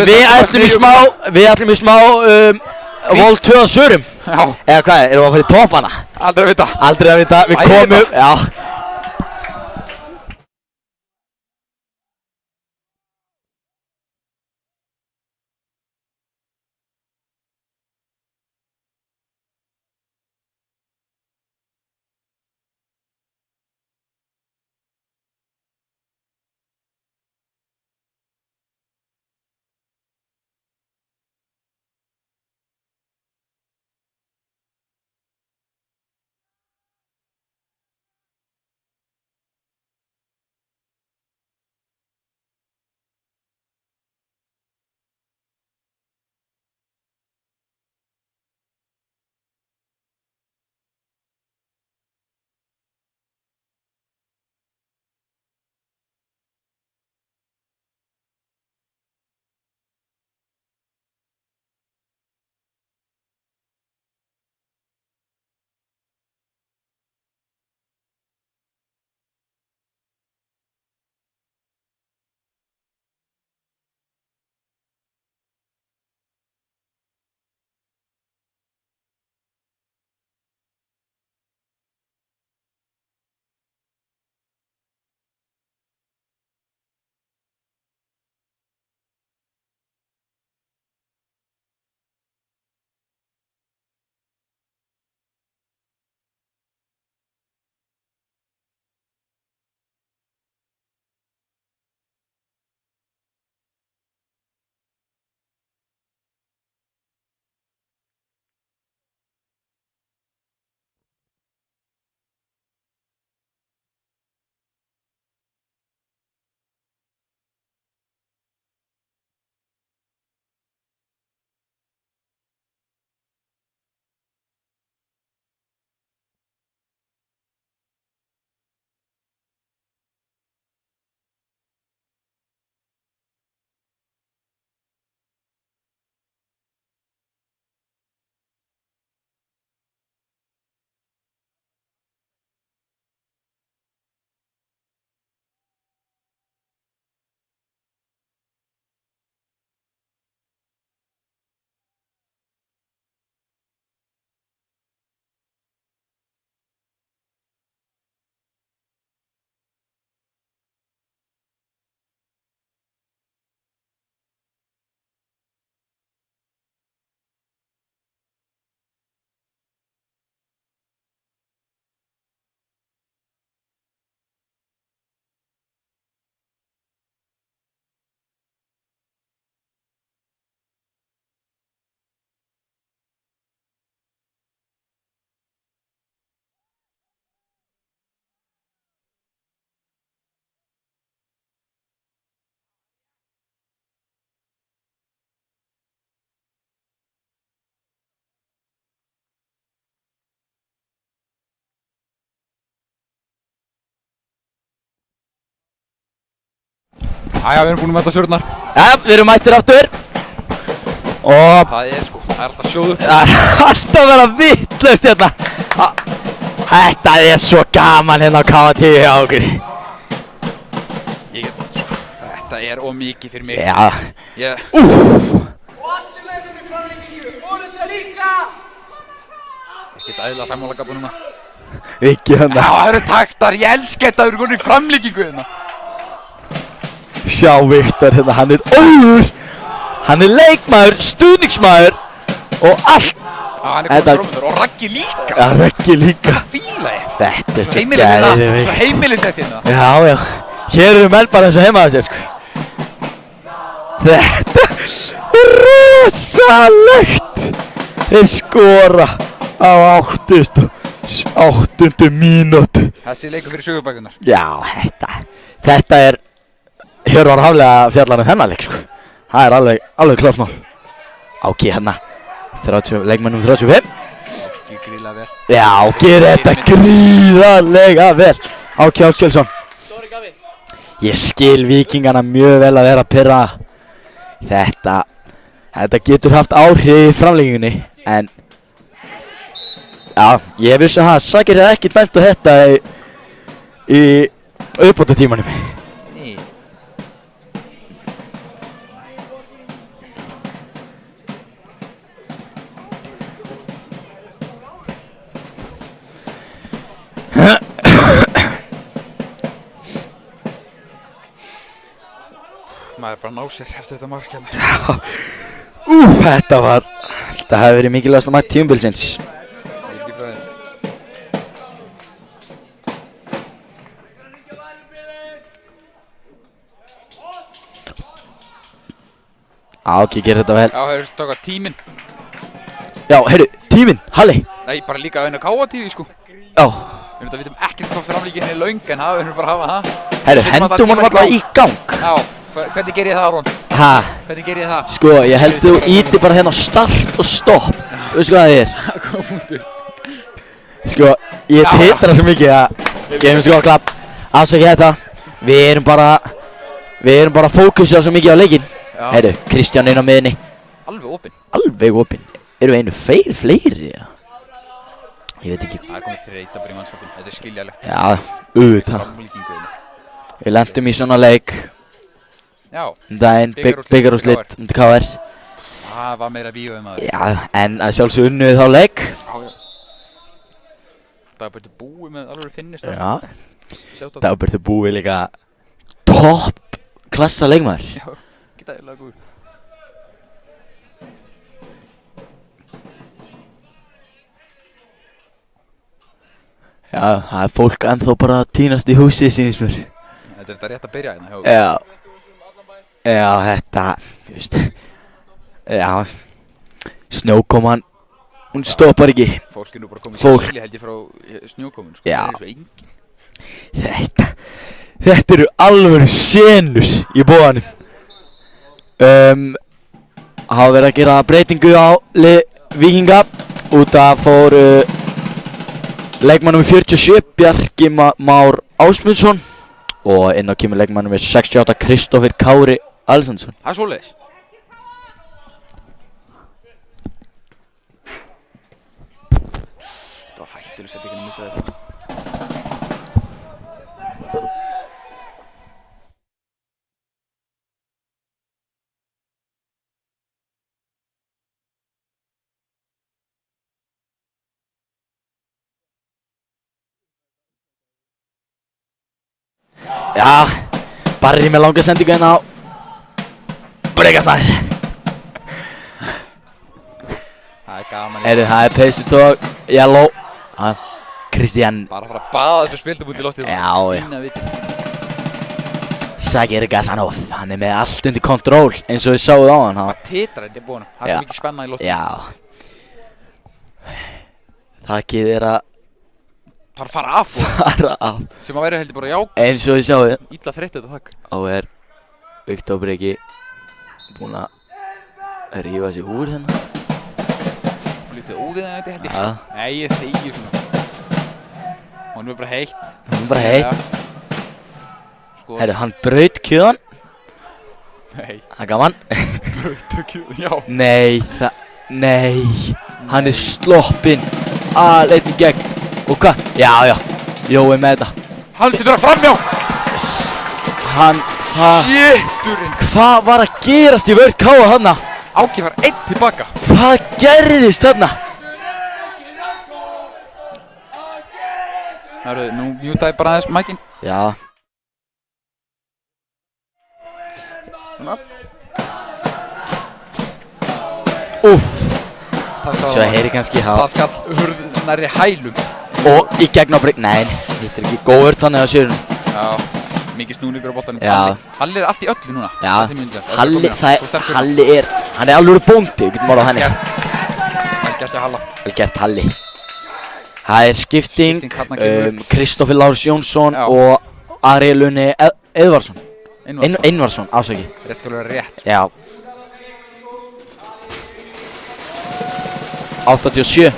við ætlum í smá Vol 2 á Sörum. Já. Eða hvað, erum við að fara í toppana? Aldrei að vita. Aldrei að vita, við komum, já. Æja, við erum búin að mæta Sörurnar. Já, við erum mættir aftur. Og Það er alltaf sjóðu. það er alltaf að vera vitlaust hérna. Þetta er svo gaman hérna á KT hjá okkur. Þetta er ómikið fyrir mig. Já. Og allir mennum í framlengingu, fórundra líka! Ekkert æðilega sammála gabba núna. Ekki Já, hérna. það eru taktar, ég elska þetta, við erum konið í framlíkingu hérna. Sjá Viktor hérna, hann er óður. Hann er leikmaður, stuðningsmaður og allt. Hann er Þetta- komið framöndur og Raggi líka. Já, Raggi líka. Fíla ég. Þetta er svo Heimilislegt hérna, gæðið. svo heimilislegt hérna. Já, já. Hér eru menn bara eins og heima að sér, sko. Þetta er rosalegt. Þeir skora á 8. mínútu. Þessi leikur fyrir sögubækunar. Já, þetta er Hjörvar Haflega fjallar um þennan leik, sko. Það er alveg klart mál. Áki hérna, 30, leikmannum 35. Ekki gríla vel. Já, gerir þetta gríðarlega vel. Áki Áskjölsson. Dóri Gavi. Ég skil Víkingana mjög vel að vera pirra. Þetta getur haft áhrif í framlengingunni, en já, ég vissi að Sakir hefði ekkert bent á þetta í uppbótartímanum. bara ná sér eftir þetta mark hérna. Þetta hefði verið mikilvægasta mark tímabilsins. Ég ekki frá þér. Ok, gerir þetta vel. Já, hefur stökkað tíminn. Já, heyrðu, tíminn, Halli. Nei, bara líka að vinna Káa-tífi, sko. Já. Við vitum ekkert hvað framlíkinn er löng, en það verður bara að hafa það. Heyrðu, hendum honum alltaf í gang. Já, hvernig ger ég það, Aron? Ha? Hvernig ger ég það? Sko, ég held þú íti bara hérna á start og stopp. Veistu hvað það er? Góð punktur. Sko, ég titra svo mikið að gefum sko að klapp. Afsakið þetta. Við erum bara fókusið svo mikið á leikinn. Heyrðu, Kristján inn á miðinni. Alveg opinn. Alveg opinn. Eru einu fleiri, já? Ég veit ekki. Það er komið þreyta bara í mannskapin. Þetta er skiljalegt. Já, auðvitað. Framlíkinguðinu. Við lentum í svona leik. Já. Daginn, bikarúrslit, KR. Það var meira bíó maður. Já, en að sjálfsög unnuð þá leik. Já. Dagbjörn búið með alveg finnist. Já. Dagbjörn búið líka topp klassa leikmaður. Já, geta eiginlega góð. Já, það er fólk ennþá bara að tínast í húsið sínist mér. Þetta er þetta rétt að byrja hérna hjá. Já, þetta, þú veist. Já, snjókoman, hún stoppar ekki. Fólk er nú bara komið skili held ég frá snjókomun, sko. Já. Það er svo engin. Þetta eru alveg senur í bóðanum. Hafa verið að gera breytingu á Víkinga út af fóru leikmann nr. 47 Bjarki Már Ásmundsson og inn á kemur leikmann nr. 68 Kristoffer Kári Alexandersson. Það er svoleiðis. Það var hættur að setja ekki að missa þetta. Já, Barri með langa sendingu hérna á Brekasnær. Það er gaman. Heyrðu, það er peysutók, yellow. Kristján. Bara að fara að baða þessu spildum út í loftið. Já. Fína vitið. Sagir Gasanov, hann er með allt undir kontról eins og við sáum á hann. Það titrar þetta í búinu. Það er svo mikið spenna í loftið. Já. Þakkið er að Það er að fara af. Sem að væri heldur bara jákvæmt. eins og við sjáum. Illa þreytt þetta þakk. Á er Viktor Breki búinn að rífa sig úr hérna. Lítið óviðeigandi held ég. Já. Nei, ég segi svona. Hún er bara heitt. Hún er bara heitt. Sko. Heyrðu, hann braut kjöðan. Nei. Það er gaman. Braut kjöðan, já. Nei. Hann er sloppinn. Einn í gegn. Og hvað? Já. Jói með þetta. Hann setur það framjá. Shitturinn. Hvað var að gerast í vörð Káa þarna? Áki var einn tilbaka. Hvað gerðist þarna? Hörru, nú mjútaði bara aðeins mækinn. Já. Svona. Úff. Svo heyri kannski Það skall hurð nærri hælum. Og í gegn á breyk. Nei, þetta er ekki góður þannig að sérun. Já, mikið snúningur á boltanum. Já. Halli er allt í öllu núna. Já, Halli er, hann er alveg bóndi, við getum orðað henni. Vel gert hjá Halla. Vel gert Halli. Það er skipting, þarna kemur. Kristoffer Lárus Jónsson Já. og Ariel Unni Eðvarsson. Einvarsson. Einvarsson, afsaki. Rétt skal vera rétt. Já. 87.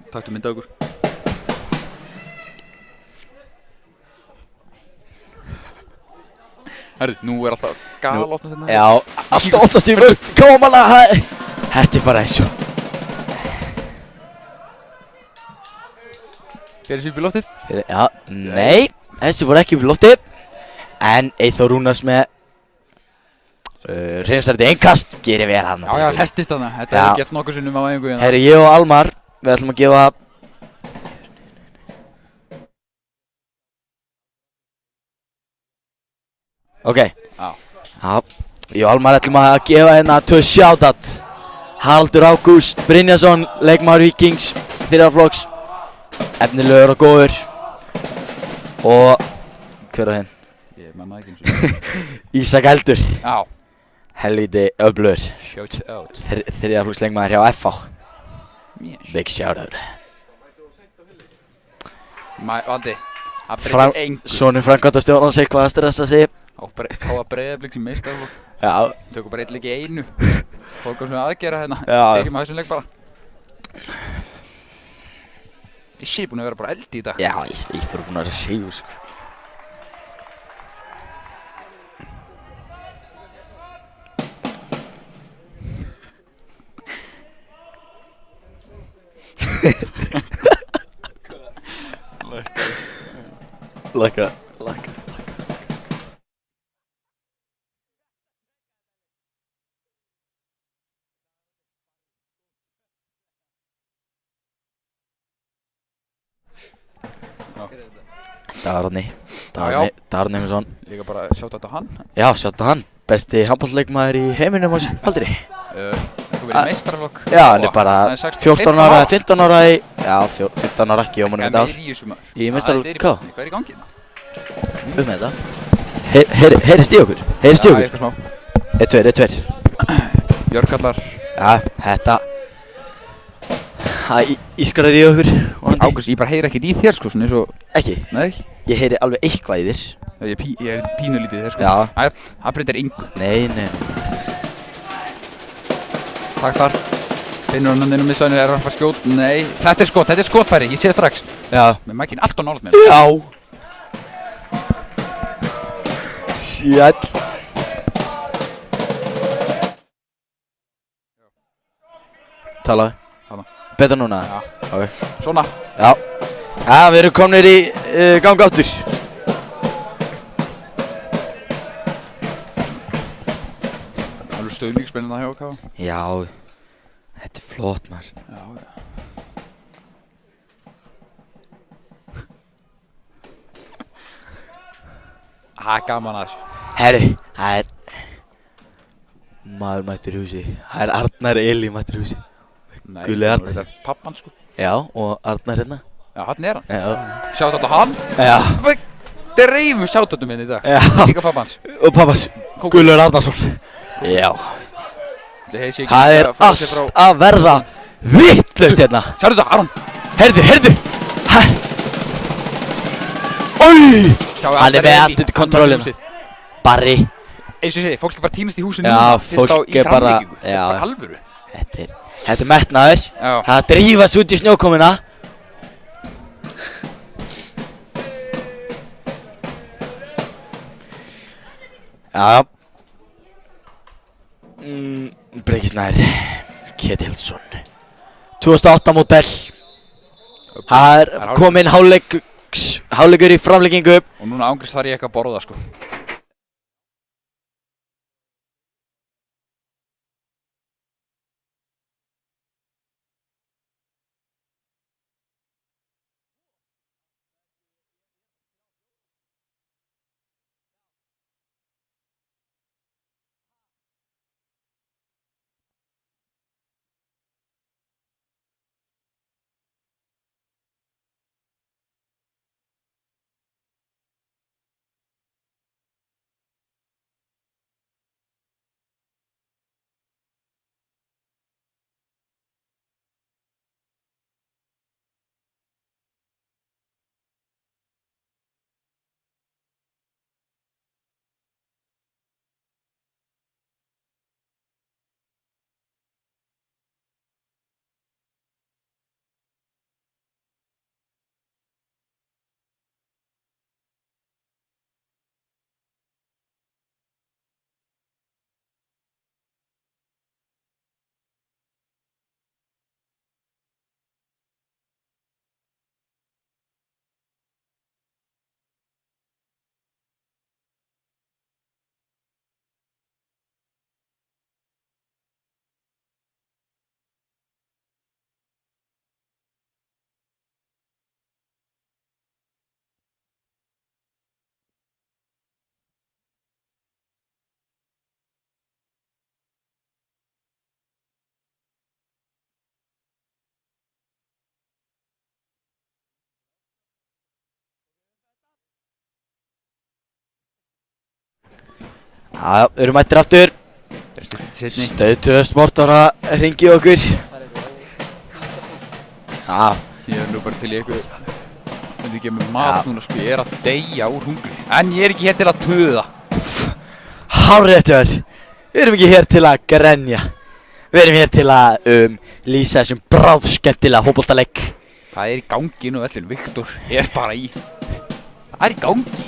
Taktu mynda okkur. Herru, nú er alltaf galopnast hérna. Já, alltaf óttast í vörð. Kámanna, þetta er bara eins og. Fyrir þessu upp í loftið. Já, nei, þessi voru ekki upp í loftið. En Eyþór Rúnars með hreinsarði innkast, gerir vel hann. Já, festist þarna. Þetta Já. hefur gert nokkuð sinnum á æfingu hérna. Herri, ég og Almar, við ætlum að gefa Ok. Já. Ég og Almar ætlum að gefa hérna 2 shoutout. Haraldur Ágúst Brynjarsson, leikmaður Víkings, 3. flokks, efnilegur og góður. Og hver á hinn? Ég manna ekki eins og. Ísak Eldur, Já. helviti öflugur. Shout out. 3. flokks leikmaður hjá FH. Yes. Big shoutout. Valdi, það breytir engu. Sonur framkvæmdastjórans eitthvað að stressa sig. Káa Breiðablik sem meistaraflokk. Já. Tökum bara 1 leik í einu. Fólk svona aðgera hérna. Já. Byrjum á þessum leik bara. Ég sé búin að vera bara eldi í dag. Já, ég þurfa búin að vera sigur, sko. Laka. Dagarni Heimisson. Líka bara sjátt á hann. Já, sjáttu hann. Besti handballleikmaður í heiminum á sín aldri. Það verið meistaraflokk. Já, hann er bara 14 ára, 15 ára í... Já, 15 ára ekki, jómanum þetta ár. Í meistaraflokk, hvað? Hvað er í gangi hérna? Þetta. Heyrist í okkur? Heyrist í okkur? Eitthvað smá. 1-2. Björkallar. Já, þetta. Það ískarar í okkur. Ágúst, ég bara heyri ekkert í þér sko, svona eins og... Ekki? Nei. Ég heyri alveg eitthvað í þér. Ég er pínulítið í þér sko. Já. Æja, það breytir engu. Nei. Takk þar. Finnur hann inn á miðsvæðinu, er hann að fara skjót? Nei. Þetta er skotfæri, ég sé það strax. Já. Með mækinn allt á nálægt mér. Já. Sjæll. Talaðu. Betur núna? Já. Ok. Svona. Já. Já, við erum komnir í gang aftur. Það eru stöðningsspennina hjá Káa. Já. Þetta er flott, maður. Já. Það er gaman að þessu. Herri, það er maður mættur í húsi. Það er Arnar Eli mættur í húsi. Nei, Gulli Arnar. það er pappan sko. Já, og Arnar hérna. Já, hann er hann. Já. Sjátt á hann. Já. Dreifum sjáttátum hérna í dag. Já. Líka pappans. Og pappas, Gullur Arnarsson. Já. Það er allt að verða vitlaust hérna. Sjáðu þetta, Aron. Heyrðu. Ói! Hann er með allt undir kontrólinu. Barri. Eins og ég segi, fólk er bara tínast í húsinu Já, núna. fólk er bara... Það er bara alvöru. Þetta er metnaður. Já. Það drífast út í snjókomuna. Já. Brekisnær Ketilsson 2008 módel. Það er kominn hálfleikur í framleggingu. Og núna ángrist þarf ég ekki að borða sko. Já, við erum mættir aftur. Það er styrkt setni. Stöðtöð Sport var að hringi okkur. Já. Ég er nú bara til í eitthvað. Þetta ekki með mat núna sko, ég er að deyja úr hungri. En ég er ekki hér til að tuða. Hárréttur. Við erum ekki hér til að grenja. Við erum hér til að lýsa þessum bráðskemmtilega fótboltaleik. Það er í gangi nú öllin, Viktor er bara í. Það er í gangi.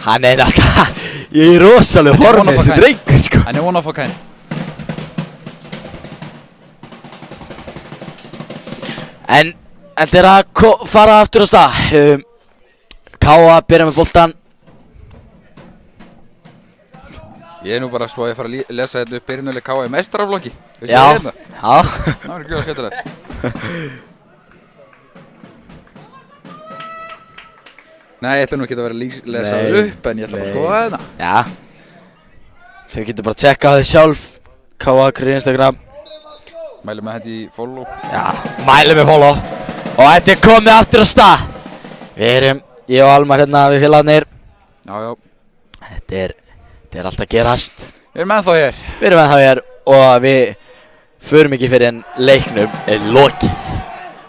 Hann er alltaf í rosalega formi þessi drengur sko. Hann er one of a kind. En þeir að fara aftur á stað. Káa byrja með boltan. Ég er nú bara svo að ég fara að lesa þetta upp byrjunuleg Káa í meistaraflokki. Já, já. Það var gríðað skemmtilegt. Nei, ég ætla nú ekki að vera að lesa það upp, en ég ætla bara að skoða þetta. Já. Þau getur bara að tjekka á þið sjálf. Káa okkur í Instagram. Mælum með þetta í follow. Já, mælum með follow. Og þetta er komið aftur á stað. Við erum, ég og Almar hérna við félagarnir. Já, já. Þetta er allt að gerast. Við erum ennþá hér. Við erum ennþá hér og við förum ekki fyrir en leiknum er lokið.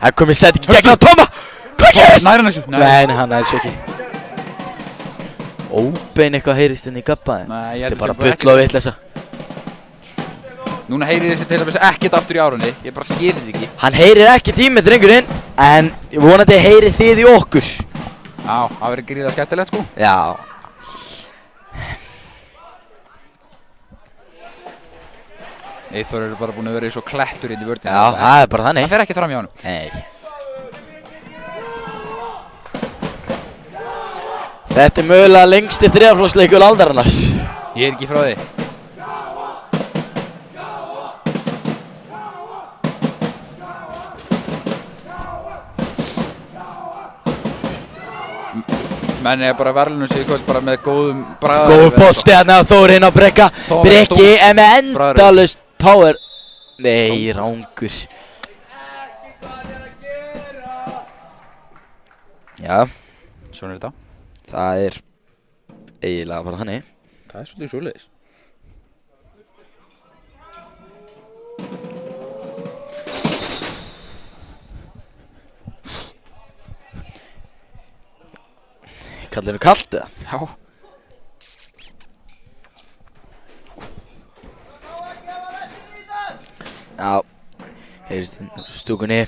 Það er komið sett ekki gegn á Tóma. Hvað gerist? Nær hann þessu? Nei, hann nær þessu ekki. Óbein eitthvað heyrist inn í gabbaði. Nei, ég Þetta held er bara að sé bull og vitleysa. Núna heyrir þessi til að þess ekkert aftur í árunni. Ég bara skilði þið ekki. Hann heyrir ekki tímið drengurinn, en vonandi heyrið þið í okkur. Já, það verður gríðað skemmtilegt sko. Já. Eyþór eru bara búin að vera í svo klettur inn í vörðinu. Já, það er bara þannig. Það fer ekkert fram hjá honum. Nei. Þetta er mögulega lengsti þriðaflokksleikur aldarinnar. Ég er ekki frá því. Menn er bara verðlunum sig í kvöld bara með góðum bragðar. Góð bolti hérna á Þór hinn á Brekka. Þór er Brekki stór. er með Bragður. endalaust power. Nei, rángur. Já, Svona er þetta. það er eiginlega bara þannig. Það er svolítið svoleiðis. Kallinu kallt eða? Já. Já, heyrist inn úr stúkunni.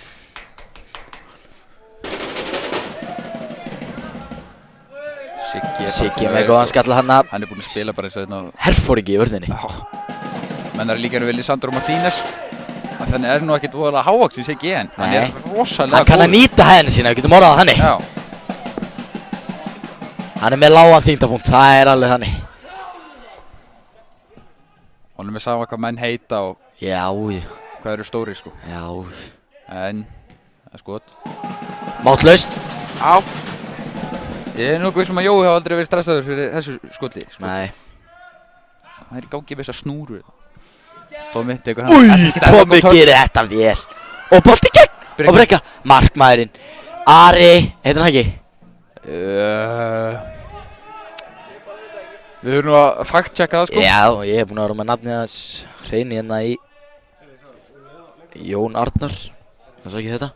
Siggi með góðan skalla hanna. Hann er búinn að spila bara eins og þetta. Herfóringi í vörðinni. Já. Menn er líka við Lisandro Martínez. Þannig er nú ekkert voðalega hávaxinn Siggi en hann er rosalega Hann kann að nýta hæðina sína, við getum orðað þannig. Já. Hann er með lágan þyngdarpunkt, það er alveg þannig. Honum er sama hvað menn heita og Já, hvað eru stóri sko. já. En það er skot. Mátlaust. Já. Ég er nú eitthvað sem að Jói hafa aldrei verið stressaður fyrir þessu skoti. Nei. Það er í gangi með þessa snúru. Tómi tekur Új, hann. Tómi gerir þetta vel. Og bolti gegn. Og Brekka. Markmaðurinn. Ari, heitir hann ekki? Við höfum nú að fact-checka það sko. Já, ég hef búinn að vera með nafnið hans hreini hérna í Jón Arnar. Það svo ekki þetta.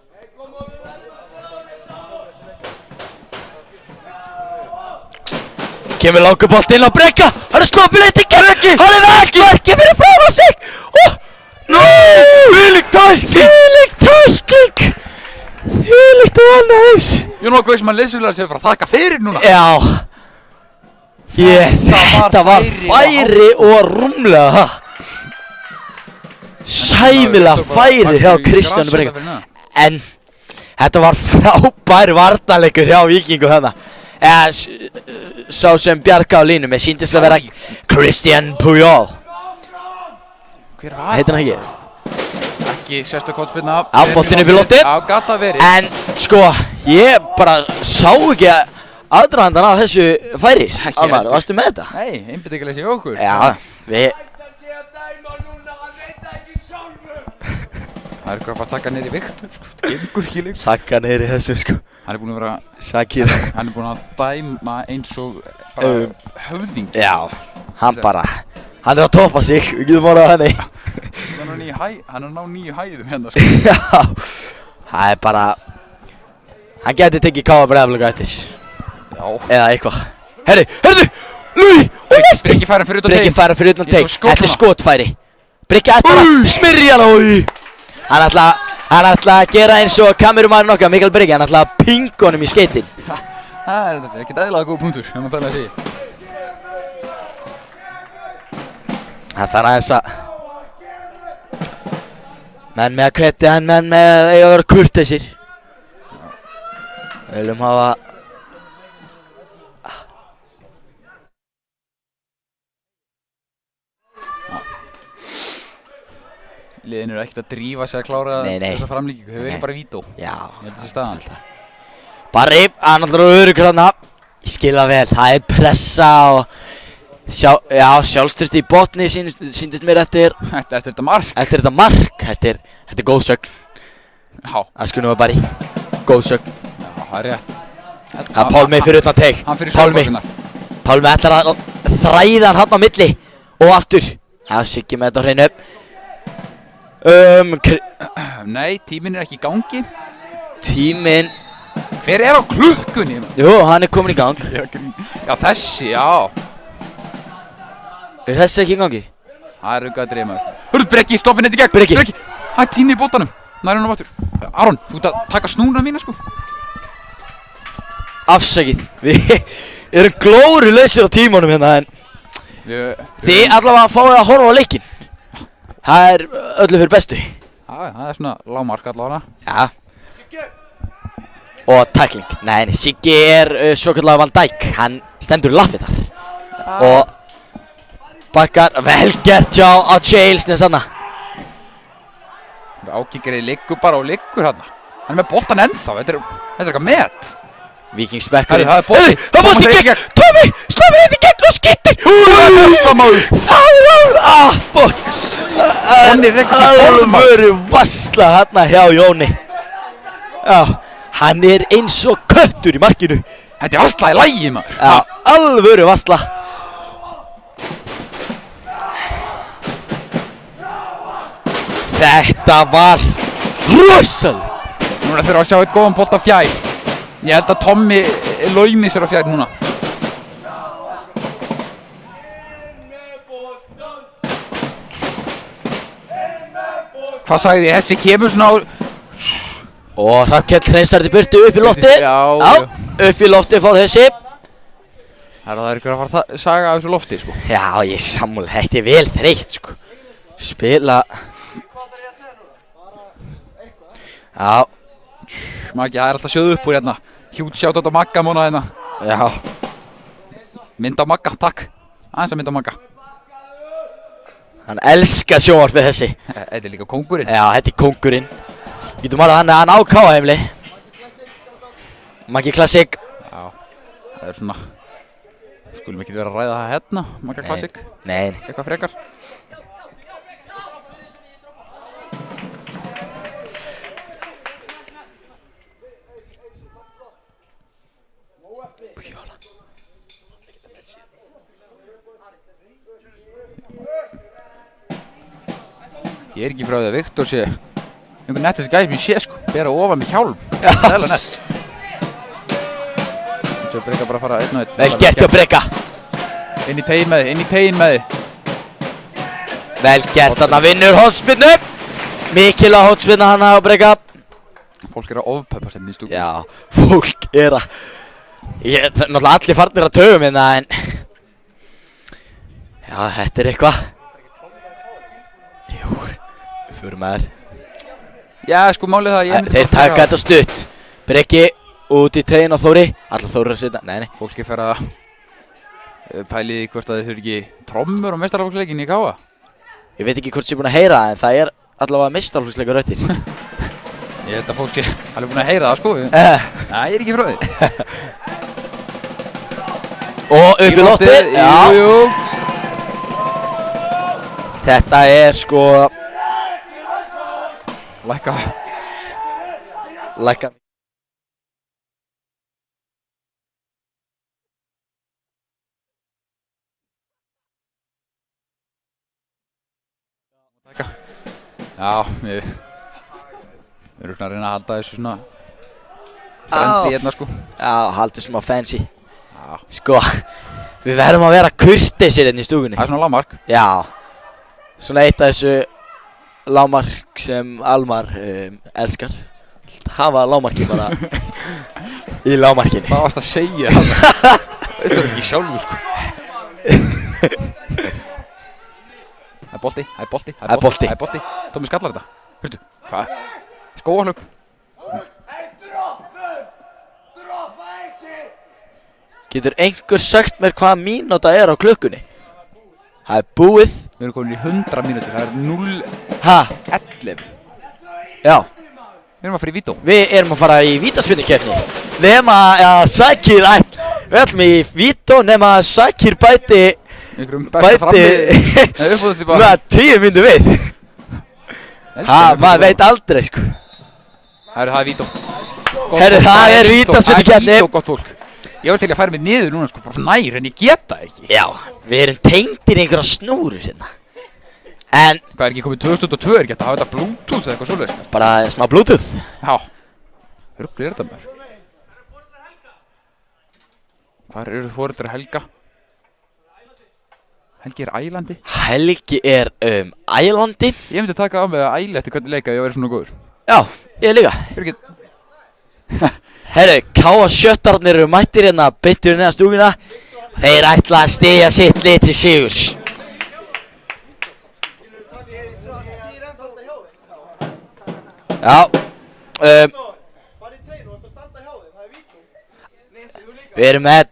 Kemur langubolt inn á Brekka. Hann er sloppið leitt í gegn. Hann er verki fyrir fram á sig. Nó! Þvílík tækling. Þvílíkt og annað eins. Jón Ókvæði sem hann liðsfélagar sér fara að þakka fyrir núna. Já. Þetta var færi og rúmlega það. Sæmilega færi hjá Kristjáni Brekka. En þetta var frábær varnarleikur hjá Víkingu þarna. Sá sem bjarga á línu, mér sýndist að vera Christian Puyol. Hver var Heitir hann ekki? Ekki sérstök hótspilna. Á, boltinn upp í loftið. Já, gata verið. En sko, ég bara sá ekki aðdragandan á þessu færi. Almar, varstu með þetta? Nei, einbindingarleysi hjá okkur. Já, við... Það er eitthvað að fara að taka niður í Viktor, sko. Það gengur ekki lengur. Þakka niður í þessu, sko. Hann er búinn að vera... Sakir. Hann er búinn að dæma eins og bara höfðing. Já, Hann bara, hann er að toppa sig, við getum orðað henni. Hann er að ná 9 hæðum hérna sko. Já, það er bara, hann geti tekið Káa Breiðablik eftir. Já. Eða eitthvað. Herðu, Lui, og næsti. Breki færi fyrir utan teig. Breki færi fyrir utan teig, þetta er skotfæri. Breki ætlar að smyrja hann á. Hann ætla að gera eins og kamerumæðurinn okkar, Mikael Breki, hann ætla að pinga honum í skeitin. Það er þetta, ekkert eðlilega góð punktur, ef maður fæði að segja. Það þarf aðeins að menn með að kreti hann, menn með að eiga að vera kurteisir. Við viljum hafa Liðin eru ekkert að drífa sig að klára þessa framlíkingu, þau verður bara vító. Já, ég held þessi staðan. Barri, hann ætlar að öruggur þarna. Ég skil það vel, það er pressa og sjálfströst í botni sýndist mér eftir þetta mark. Eftir þetta mark, þetta er góð sögn. Já. Það skunum við bara í, góð sögn. Já, það er rétt. Það er Pálmi fyrir utan teig. Hann fyrir sjálfbókunar. Pálmi ætlar að þræða hann á milli og aftur. Já, Siggi með þetta á hreinu upp. Nei, tíminn er ekki í gangi. Tíminn. Hver er á klukkunni? Jú, hann er komin í gang. Já, þessi, já. Er þessi ekki í gangi? Það er auðvitað að dreima þér. Hörru, Breki, stoppin þetta í gegn. Breki. Það er tíni í boltanum. Nær hann á aftur. Aron, þú ert að taka snúna mína, sko. Afsakið. Við erum glórulausir á tímanum hérna, en þið allavega fáið að horfa á leikinn. Það er öllu fyrir bestu. Já, það er svona lágmark allavega. Já. Og tækling. Nei, Siggi er svokallega Van Dijk. Hann stendur lappið þar. Og bakkar vel gert á Jailsnes þarna. Ákíkari liggur bara og liggur þarna. Hann er með boltan ennþá. Þetta er eitthvað met. Víkingsbekkurinn. Það er bolti. Það er bolti í gegn. Tómi, slöfið þetta í gegn og skittir. Það er fuck. Alvöru varsla hérna hjá Jóni. Já, hann er eins og köttur í markinu. Þetta er varsla í lagi, maður. Já, alvöru varsla. Þetta var rosalegt. Núna þurfum við að sjá eitt góðan bolta fjær. Ég held að Tommi laumi sér á fjær núna. Hvað sagði ég? Hessi kemur svona á... Og Hrafnkell hreinsar þetta burtu upp í lofti. Já, upp í lofti fór þessi. Það er ykkur að fara að saga af þessu lofti, sko. Já, ég sammála. Þetta er vel þreytt, sko. Spila. Já. Maggi, það er alltaf sjöðu upp úr hérna. Hjút sjátt á Magga múna hérna. Já. Mynd á Magga, takk. Aðeins að mynd á Magga. Hann elskar sjónvarpið þessi. Þetta er líka kóngurinn. Já, þetta er kóngurinn. Getum alveg hann á Káa-heimli. Maggi Classic. Já, það er svona... Skulum ekki vera að ræða það hérna, Magga Classic. Nei. Eitthvað frekar. Ég er ekki frá því að Viktor sé einhvern nettast gæði sem ég sé, sko, bera ofan með hjálm. Það er alveg nett. Svo Breka bara að fara einn og einn. Vel gert hjá Breka. Inn í tegin með þið, Vel gert, þarna vinnur hornspyrnu. Mikilvæg hornspyrna hann á Breka. Fólk er að ofpeppa sem í stúkun. Já, fólk er að... Náttúrulega allir farnir að tögum hérna, en... Já, þetta er eitthvað. Jú, við förum að þér. Já, sko, málið það að ég... Þeir taka þetta stutt. Breki út í tegin á Þóri. Allar Þóri að setja, nei. Fólki fer að pæli hvort að þeir þurfi ekki trommur á meistaraflokksleikinni í Káa. Ég veit ekki hvort ég er búinn að heyra það, en það er allavega meistaraflokksleikur eftir. Ég held að fólk sé alveg búinn að heyra það, sko. Nei, ég er ekki frá því. Og upp í loftið. Jú. Þetta er sko... Lækka Já, við erum svona að reyna að halda þessu svona friendly hérna sko. Já, haldið smá fancy. Já. Sko, við verðum að vera kurteisir hérna í stúkunni. Það er svona lágmark. Já, svona eitt af þessu lágmark sem Almar elskar. Hafa lágmarki bara í lágmarkinni. Hvað varst að segja það? Veistu það ekki sjálfu sko. Það er bolti, það er bolti, það er bolti, það er bolti. Tómi skallar þetta. Hördu, hvað? Skóahlaup. Getur einhver sagt mér hvaða mínúta er á klukkunni? Það er búið. Við erum komin í 100 mínútur, það er 0:11. Já, Við erum að fara í vító. við erum að fara í vítaspyrnukeppni. Nema að Sakir við ætlum í vító nema að Sakir bæti Einhverjum besta frammi. Nei, uppbúðum því bara. 10 mínútur við. Maður veit aldrei sko. Það er vító. Herru, það er vítaspyrnukeppni. Það er vító, gott fólk. Ég var til að færa mig niður núna sko, bara nær, en ég get það ekki. Já, við erum tengdir í einhverja snúru hérna. En Hvað er ekki komið 2002, er ekki hægt að hafa þetta bluetooth eða eitthvað svoleiðis? bara smá bluetooth. Já. Rugl er þetta mér. Hvar eru foreldrar Helga? Helgi er ælandi. Helgi er ælandi. Ég myndi taka á mig að æla eftir hvernig leika ef ég væri svona góður. Já, ég líka. Er ekki... Herru, K.A. eru mættir hérna beintur neðan stúkuna. Þeir ætla að styðja sitt lið til sigurs. Já, við erum með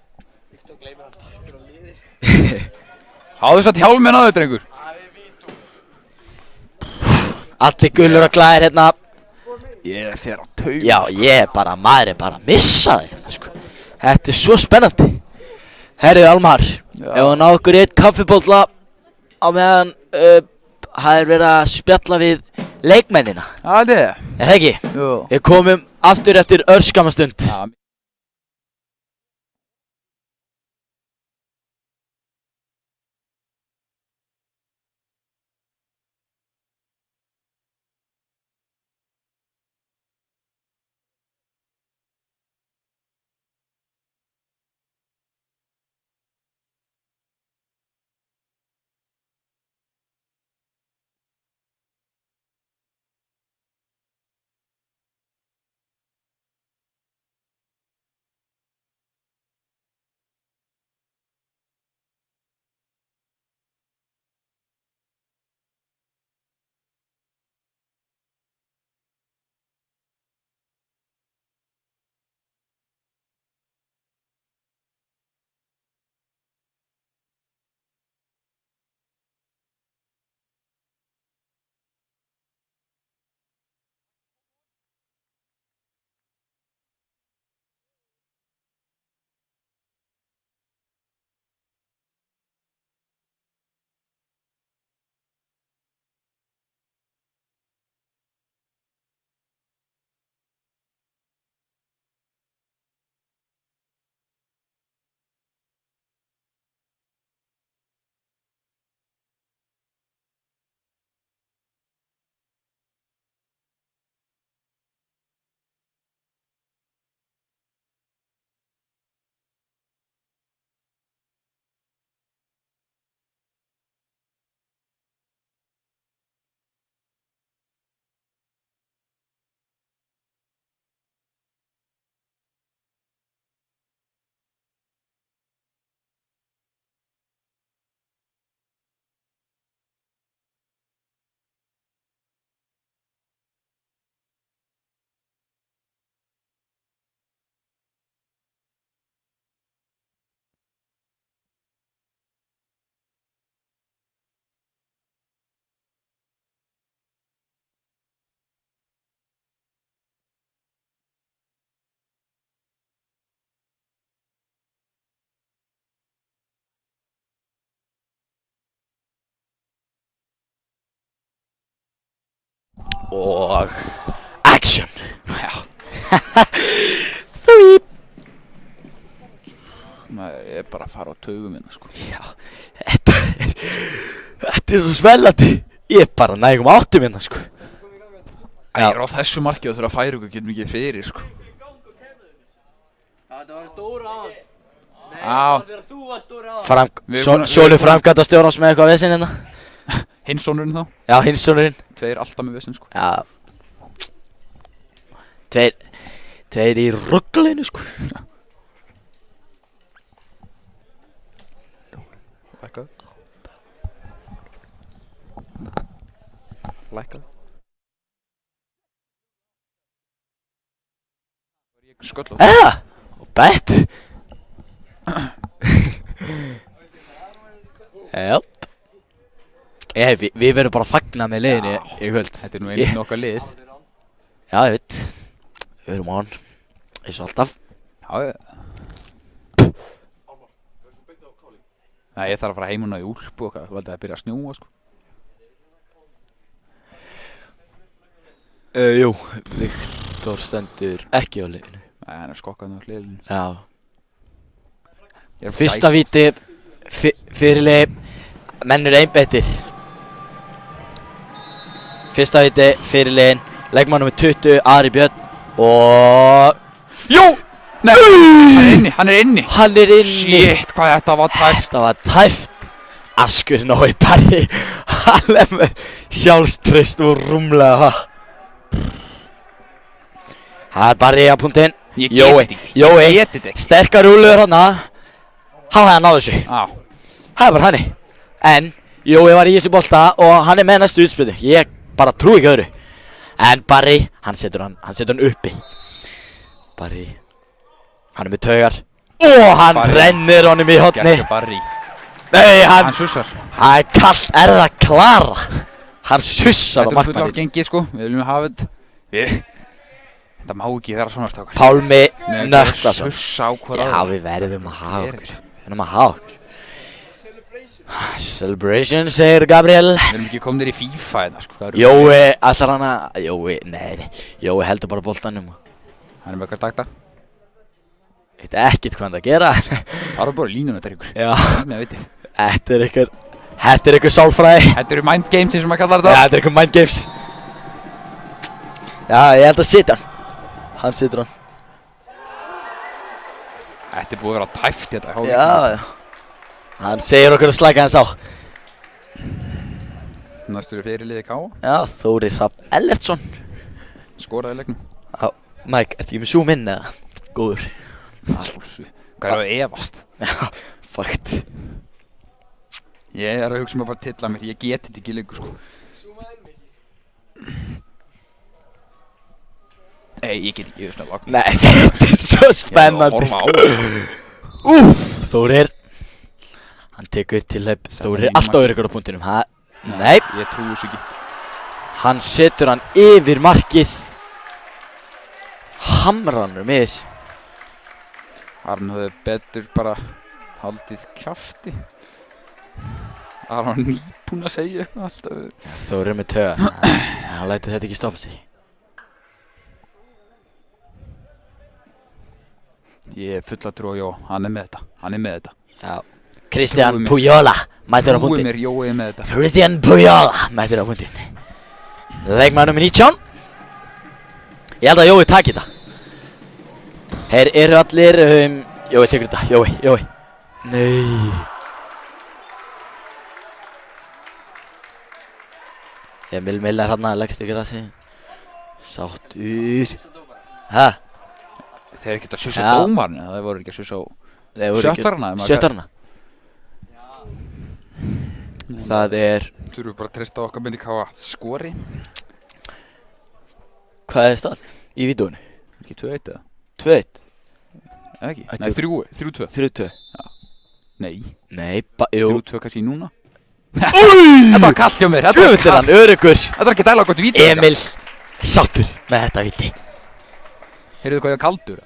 Háðu satt hjálminn á þau, drengur. allir gullur og glæðir hérna. Ég fer á taug. Já, maður er bara að missa þig hérna, sko. Þetta er svo spennandi. Herru Almar, ef að ná okkur í eitt kaffibolla á meðan það er verið að spjalla við leikmennina. Það er það. Er það ekki? Jú. Við komum aftur eftir örskamma stund. Já. Og action. Já. Sweep. Maður er bara að fara á taugum minna sko. Já, þetta er svo spennandi. Ég bara nægum áttum hérna, sko. Ægir á þessu marki og þurfa að færa ykkur getum ekki fyrir, sko. Þetta var Dóra á. Nei, Á. það var þegar þú varst Dóra á. Sólu framkvæmdastjórans með eitthvað vesinn hérna. Hinn sonurinn þá. Já, hinn sonurinn. Tveir alltaf með vesen, sko. Já. Tveir í ruglinu, sko. Lækkaðu. Lækkaðu. Ég sköll á. Og bett. Jáp. Við verðum bara að fagna með liðinu í kvöld. Þetta nú einu okkar lið. Já, ég veit. Við erum á hann. Eins og alltaf. Já, Nei, ég þarf að fara heim í úlpu og hvað, valdi að byrja að snjóa, sko. Jú, Viktor stendur ekki á liðinu. Nei, hann skokkaði á hliðinu. Já. Fyrsta víti, fyrirlið, menn eru einbeittir. Fyrsta víti, fyrirliðin, leikmann nr. 20, Ari Björn og... Jú! Nei, hann er inni. Hann er inni. Shit, hvað þetta var tæft. Þetta var tæft. Askur Nói Barri. Hann er með sjálfstraust og rúmlega það. Það er Barri á punktinn. Ég get þetta ekki. Sterkar rúluður hana. Hann hefði náðu þessu. Á. Það er bara hannig. En Jói var í þessu bolta og hann er með næstu utspyrnu. Ég bara trúi ekki öðru. En Barri, hann setur hann uppi. Barri. Hann er með taugar. Og hann rennir honum í hotni. Gekki Barri. Nei, Hann sussar. Það er kallt, er það Klara? Hann sussar á Þetta er markmanninn. fullaf gengið, sko. Við viljum hafa þetta. Þetta má ekki vera svona strákar. Pálmi Nei, Nökkvason. sussa á hver Já, við verðum að hafa okkur. Við verðum að hafa okkur. Celebration, segir Gabriel. Við erum ekki komnir í FIFA þetta, sko. Jói, allar hana. Jói, nei. Jói heldur bara boltanum. Hann er með okkar takta. Veit ekkert hvað hann er að gera. Það er bara línum þetta ykkur. Já. Með vitið. Þetta er ykkur sálfræði. Þetta eru mind games sem maður kallar Já, þetta. þetta er ykkur mind games. Já, ég held að sitja hann. Hann situr hann. Þetta er búið að vera tæft þetta. Já. Hann segir okkur að slæka hans á. Næstur er fleiri liði K. Já, Þórir Hrafn Ellertsson. Skoraði leiknum. Já, Mike, ertu ekki með zoom inn eða? Góður. Hvað er að efast? Já, fakt. Ég er að hugsa mig bara að tilla mér. Ég geti þetta ekki lengur, sko. Nei, ég get ekki, ég er svona lagt. Nei, þetta er svo spennandi, sko. Þórir. Hann tekur tilhaup. Þórir alltaf yfir ykkur á punktinum. Nei. Ég trúi þessu ekki. Hann setur hann yfir markið. Hamrar hann yfir. Aron hafði betur bara haldið kjafti. Aron nýbúinn að segja eitthvað alltaf. Þórir með tauga. Hann lætur þetta ekki stoppa sig. Ég er full að trúa Jó, hann er með þetta. Já. Christian Pujola mætir á Trúi punktinn. mér, Jó er með þetta. Christian Pujola mætir á punktinn. Leikmaður nr. 19. Ég held að Jói taki þetta. Þeir eru allir, Jói tekur þetta, Jói. Nei. Emil Miller hann leggst í grassi. Sáttur. Hæ? Þeir eru ekki að sussa Já. dómarinn, það voru ekki að sussa á sjöttarana. Sjöttarana. Það er, Þurfum bara að treysta okkar myndi K að skori. hvað er staðan í vídeóinu? Ekki 2-1 eða? 2-1. Eða ekki? Ættu- Nei, 3-2. 3-2. Nei, Nei, jú. 3-2 kannski núna. Þetta var kallt hjá mér. Tjöfull er hann örugur. Þetta var ekki dæla gott víti. Emil sáttur með þetta viti. Heyrðu hvað ég var kaldur?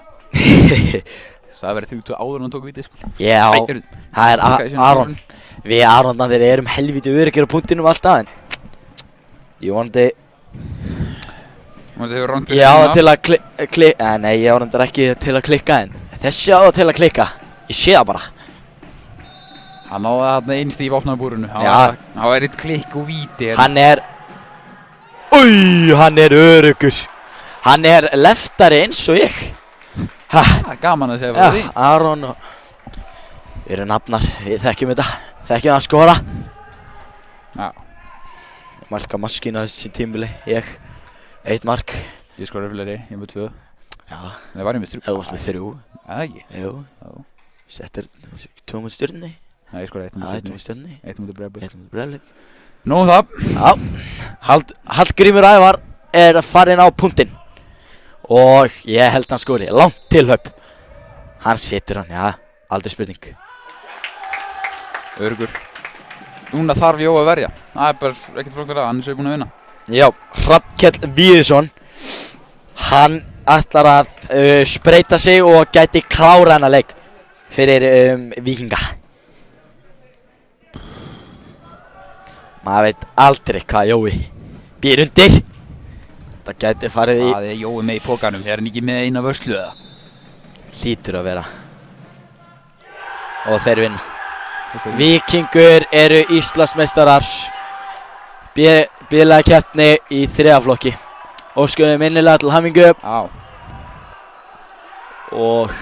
Það verið 3-2 áður en hann tók víti, sko. Já, Æ, heyrðu, það er Hvað er sem Aron. Við Aronnarnir erum helviti öryggir á punktinum alltaf en ég vonandi, Þau eru rangt ég á það til að klikka, nei ég á það ekki til að klikka en þessi á það til að klikka, ég sé það bara. Hann náði þarna innst í vopnabúrinu. Já. Það var eitt klikk og víti. Hann er hann er öruggur. Hann er leftari eins og ég. Ha, Það er gaman að segja frá því. Aron og við erum nafnar, við þekkjum þetta. Þekkjum að skora. Já. Marka maskínu á þessi tímabili, ég 1 mark. Ég skoraði fleiri, ég með 2. Já, Það var ég með 3. þú varst með 3. Eða ekki? Jú, Já. settir 2 mútið Stjörnunni. Nei, ég skoraði 1 Já, 1 mútið mútið Stjörnunni. 1 mútið Breiðablik. 1 mútið Breiðablik. Nú það. Já, Hallgrímur Ævar er farinn á punktinn. Og ég held hann skori, langt tilhöpp. Hann setur hann, já, aldrei spurning. Öruggur. Núna þarf Jó að verja. Það er bara ekkert flóknara, hann er búinn að vinna. Já, Hrafnkell Víðisson. Hann ætlar að spreyta sig og gæti klára hennar leik fyrir Víkinga. Maður veit aldrei hvað Jói býr undir. Það gæti farið í Það er Jói með í pókanum, er hann ekki með eina vörslu eða? hlýtur að vera. Og þeir vinna. Víkingur eru Íslandsmeistarar. Biðlega keppni í 3. flokki. Óskuðum innilega til hamingju Já. og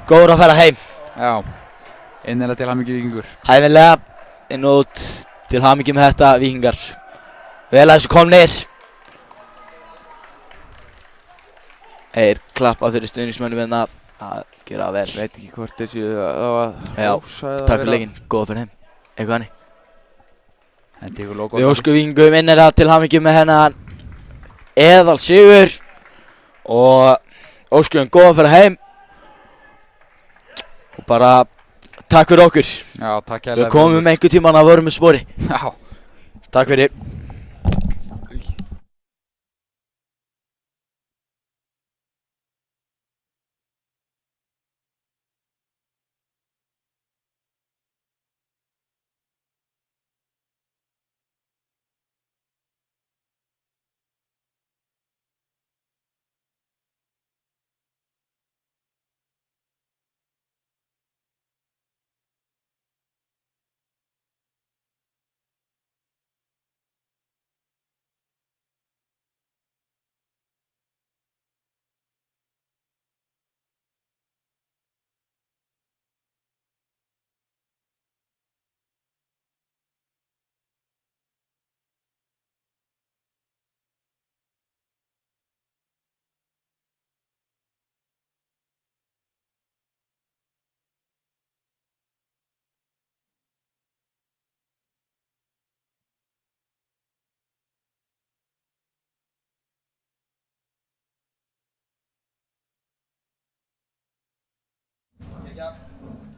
góður að fara heim. Já. Innilega til hamingju Víkingur. Æfinlega inn og út til hamingju með þetta Víkingar. Vel að þessu komnir. Þeir klappa fyrir stuðningsmönnum hérna að gera vel. Veit ekki hvort þessi að Já, takk fyrir leikinn, góða fyrir heim. Eitthvað hannig. Hendi ykkur logo. Við óskum Víkingum innilega til hamingju með hennan eðal sigur og óskum góða fyrir heim. Og bara takk fyrir okkur. Já, takk hérlega. Við komum einhver tímann að vorum með spori. Já. Takk fyrir.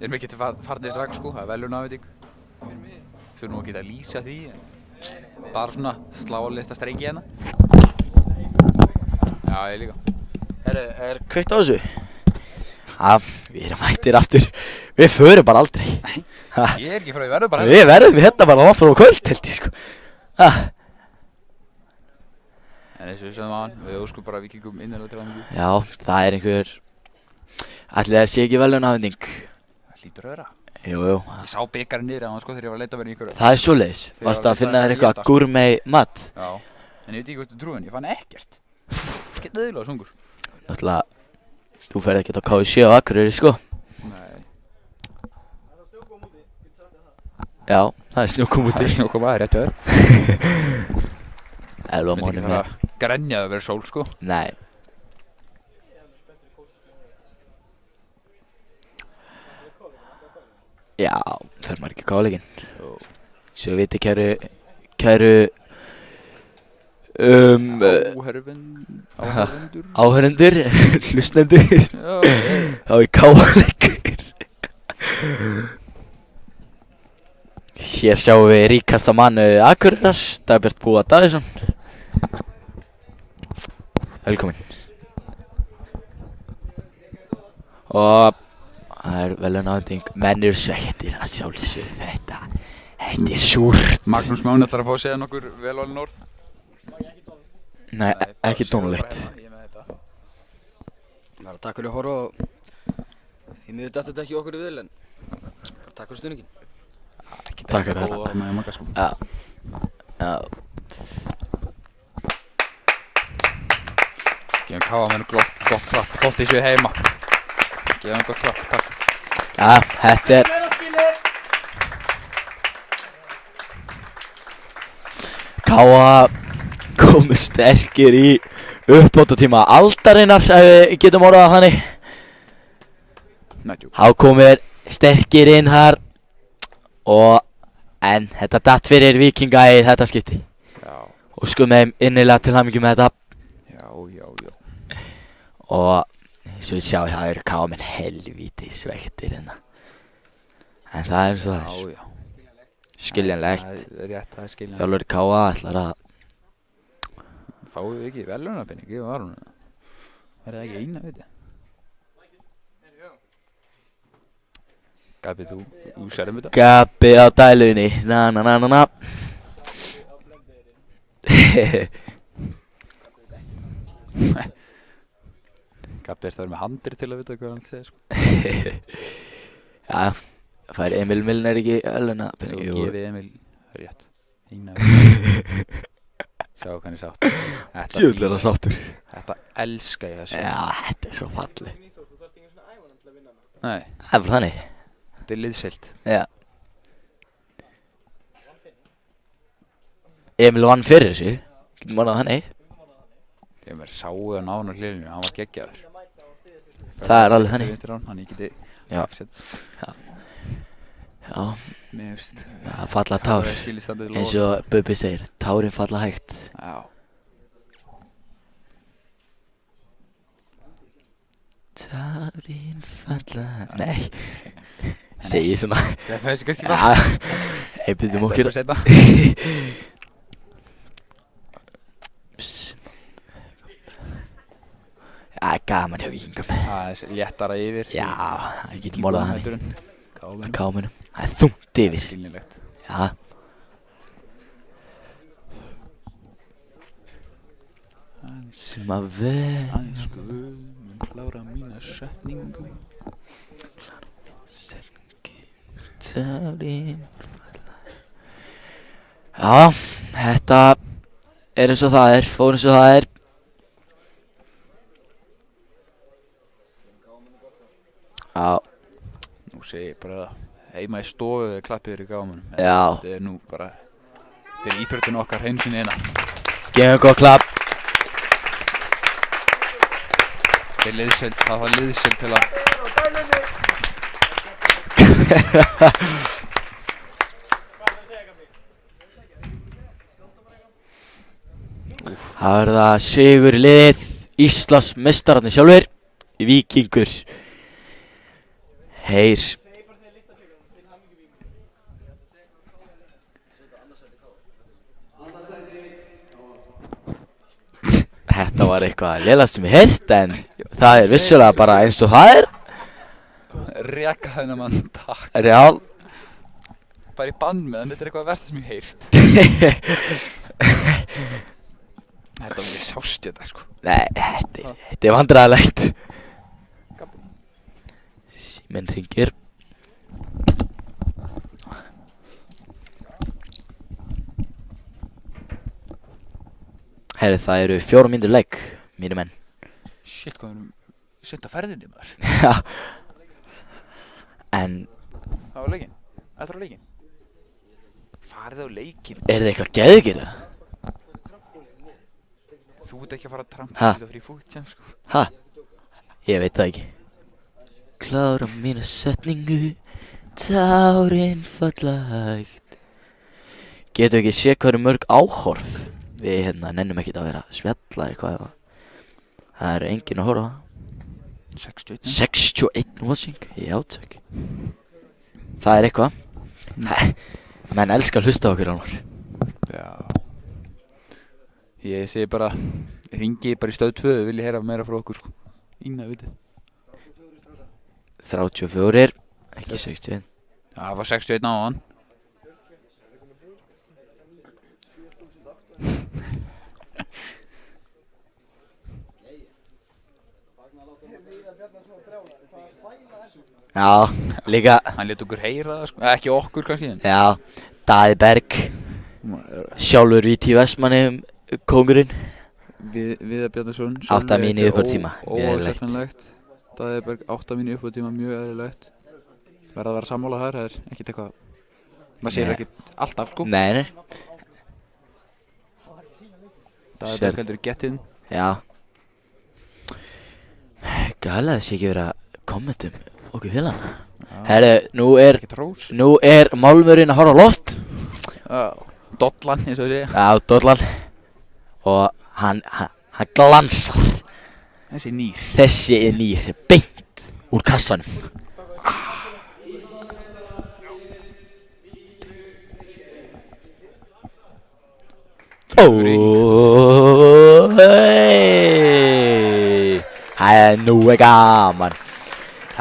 Erum ekki farnir strax sko, það er velunafveiting. Þurfum nú ekki að lýsa því, bara svona slá litla strengi hérna. Já, ég líka. Er kveikt á þessu? Já, við erum mættir aftur. Við förum bara aldrei. Ég er ekki frá, ég verður bara Við verðum hérna bara langt frá kvöld held ég sko. En eins og við sögum á hann, við óskum bara Víkingum innilega til hamingju. Já, það er einhver ætli það sé ekki velunafveiting. Það hlýtur að vera. Jú. Ég sá bikarinn niður á hann sko þegar ég var að leita verið einhverju. Það er svoleiðis. Varstu að finna þér eitthvað gourmet mat? Já, en ég veit ekki hvort þú trúin, ég fann ekkert. Ekkert eðlilega sungur. Náttúrulega, þú ferð ekkert á KFC á Akureyri sko. Nei. Já, það er snjókom úti. Það er snjókom að, rétt að þér. Elva Myndi mánu ekki með. fara að grenja að vera sól sko. Nei. Já, fer maður ekki káleikinn. Svo viti kæru áhörundur, hlustnendur, þá er káleikur. Hér sjáum við ríkasta mann Akureyrar, Dagbjart Búa Davíðsson. Velkomin. Og það er velunafveiting. Menn eru sveittir að sjálfsögðu þetta. Þetta er súrt. Magnús Máni ætlar að fá að segja nokkur velvalin orð. Nei, ekki tónulegt. Bara takk fyrir að horfa og því miður datt þetta ekki okkur í vil en bara takk fyrir stuðninginn. Takk fyrir þetta. Góð með Magga sko. Já. Já. Gefum Káa með gott klapp, þótt í séu heima. Gefum gott klapp, takk. Já, þetta er Káa komu sterkir í uppbótartíma aldarinnar, ef við getum orðað þannig. Nætjú. Há komir sterkir inn þar en þetta datt fyrir Víkinga í þetta skipti. Já. Og þeim innilega til hamingju með þetta. Já. Og svo við sjá það eru Káa með helvíti svektir hérna. En það er svo það er. Já. Skiljanlegt. Það er rétt, það er skiljanlegt. Þjálfari Káa ætlar að Fáum við ekki verðlaunarpening, ég var hún. Er það ekki eina, veit ég? Gabi, þú sérum þetta? Gabi á dælunni. Na. Gabi er það með handri til að vita hvað hann segir, sko. Já, fær Emil Milner ekki verðlaunapening? Þú Jú. gefið Emil rétt. Eina. Sjá hvernig sátt. Sjöfull er það sáttur. Þetta elska ég þessu. Já, þetta er svo fallið. Nei, Það er bara þannig. þetta er liðsilt. Já. Emil vann fyrir þessu. Getum orðað þannig. Ég mér sáu hann á hann á hlilinu, hann var geggjaður. Það er alveg þannig. Hann ég geti Já. axett. Já, Mér veist. það falla tár. Skilistandið Eins og Bubbi segir, tárin falla hægt. Já. Tárin falla... Nei. Segir svona. Stefna þessi kannski Já. Ei, byrjum okkur. Þetta Já, gaman hjá Víkingum. Það er léttara yfir. Já, það getum orðað þannig. Káðan. Kámunum. Það er þungt yfir. Skilnilegt. Já. Sem að vera Aðeins mun klára mína setningu. Tárin falla. Já, þetta er eins og það er, fór eins og það er. Já, Nú segi ég bara heima í stofu eða klappið þér í gámanum. já, Þetta er nú bara, þetta er íþróttin okkar heimsinni eina. gefum gott klapp. Það er liðsild, það var liðsild til að Það verða sigur lið Íslandsmeistararnir sjálfur, Víkingur. Heyr. Þetta var eitthvað lélegast sem ég heyrt, en það er vissulega bara eins og það er. reka þennan mann takk. Real. Bara í bann með hann, þetta er eitthvað versta sem ég heirt. Þetta var ekki sást þetta sko. Nei, þetta er vandræðalegt. Síminn hringir. Herri, það eru 4 mínútur leik, mínir menn. Shit, hvað erum sent að ferðinni maður. Já. En Það var leikinn, þetta var leikinn. Farið á leikinn. er þið eitthvað geðugir það? Þú ert ekki að fara að trampa, Ha? þú ert að fara í fútjam sko. Ha? Ég veit það ekki. Klára mína setningu, tárin falla hægt. Getum við ekki séð hvað eru mörg áhorf? Við nennum ekkert að vera að spjalla eitthvað. Það eru enginn að horfa. 61. 61 watching, já takk. Það er eitthvað. Menn elskar að hlusta á okkur annars. Já. Ég segi bara, hringi bara í stöð 2, vil ég heyra meira frá okkur sko. Ína vitið. 34, ekki 61. Það var 61 á hann. Já, líka, Hann lét okkur heyra það sko, ekki okkur kannski en já, Daði Berg, sjálfur Víti Vestmanni, kóngurinn. Viðar Bjarnason 8 mínútur í uppbótartíma, mjög eðlilegt. Óásættanlegt. Daði Berg 8 mínútur í uppbótartíma, mjög eðlilegt. Verða að vera sammála þar, það er ekkert eitthvað maður sér Nei. ekkert alltaf sko. Nei, nei, Daði Sér- Berg heldur í gettin. já. Gæla þessi ekki verið að kommentum okkur félag. Herru, Ekkert rós. nú er málmurinn að horfa á loft. Dollan eins og ég segja. Já, dollan. Og hann glansar. Þessi nýr. Þessi er nýr, beint úr kassanum. Nú er gaman.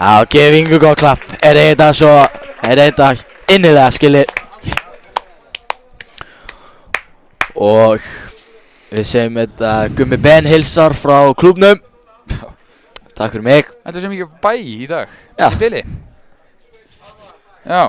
Já, gefið Ingu góð klapp. Er þetta innilega skilið. Og við segjum þetta Gummi Ben hilsar frá klúbnum. Takk fyrir mig. Þetta er sem ekki bæ í dag. Já. Þessi bili. Já.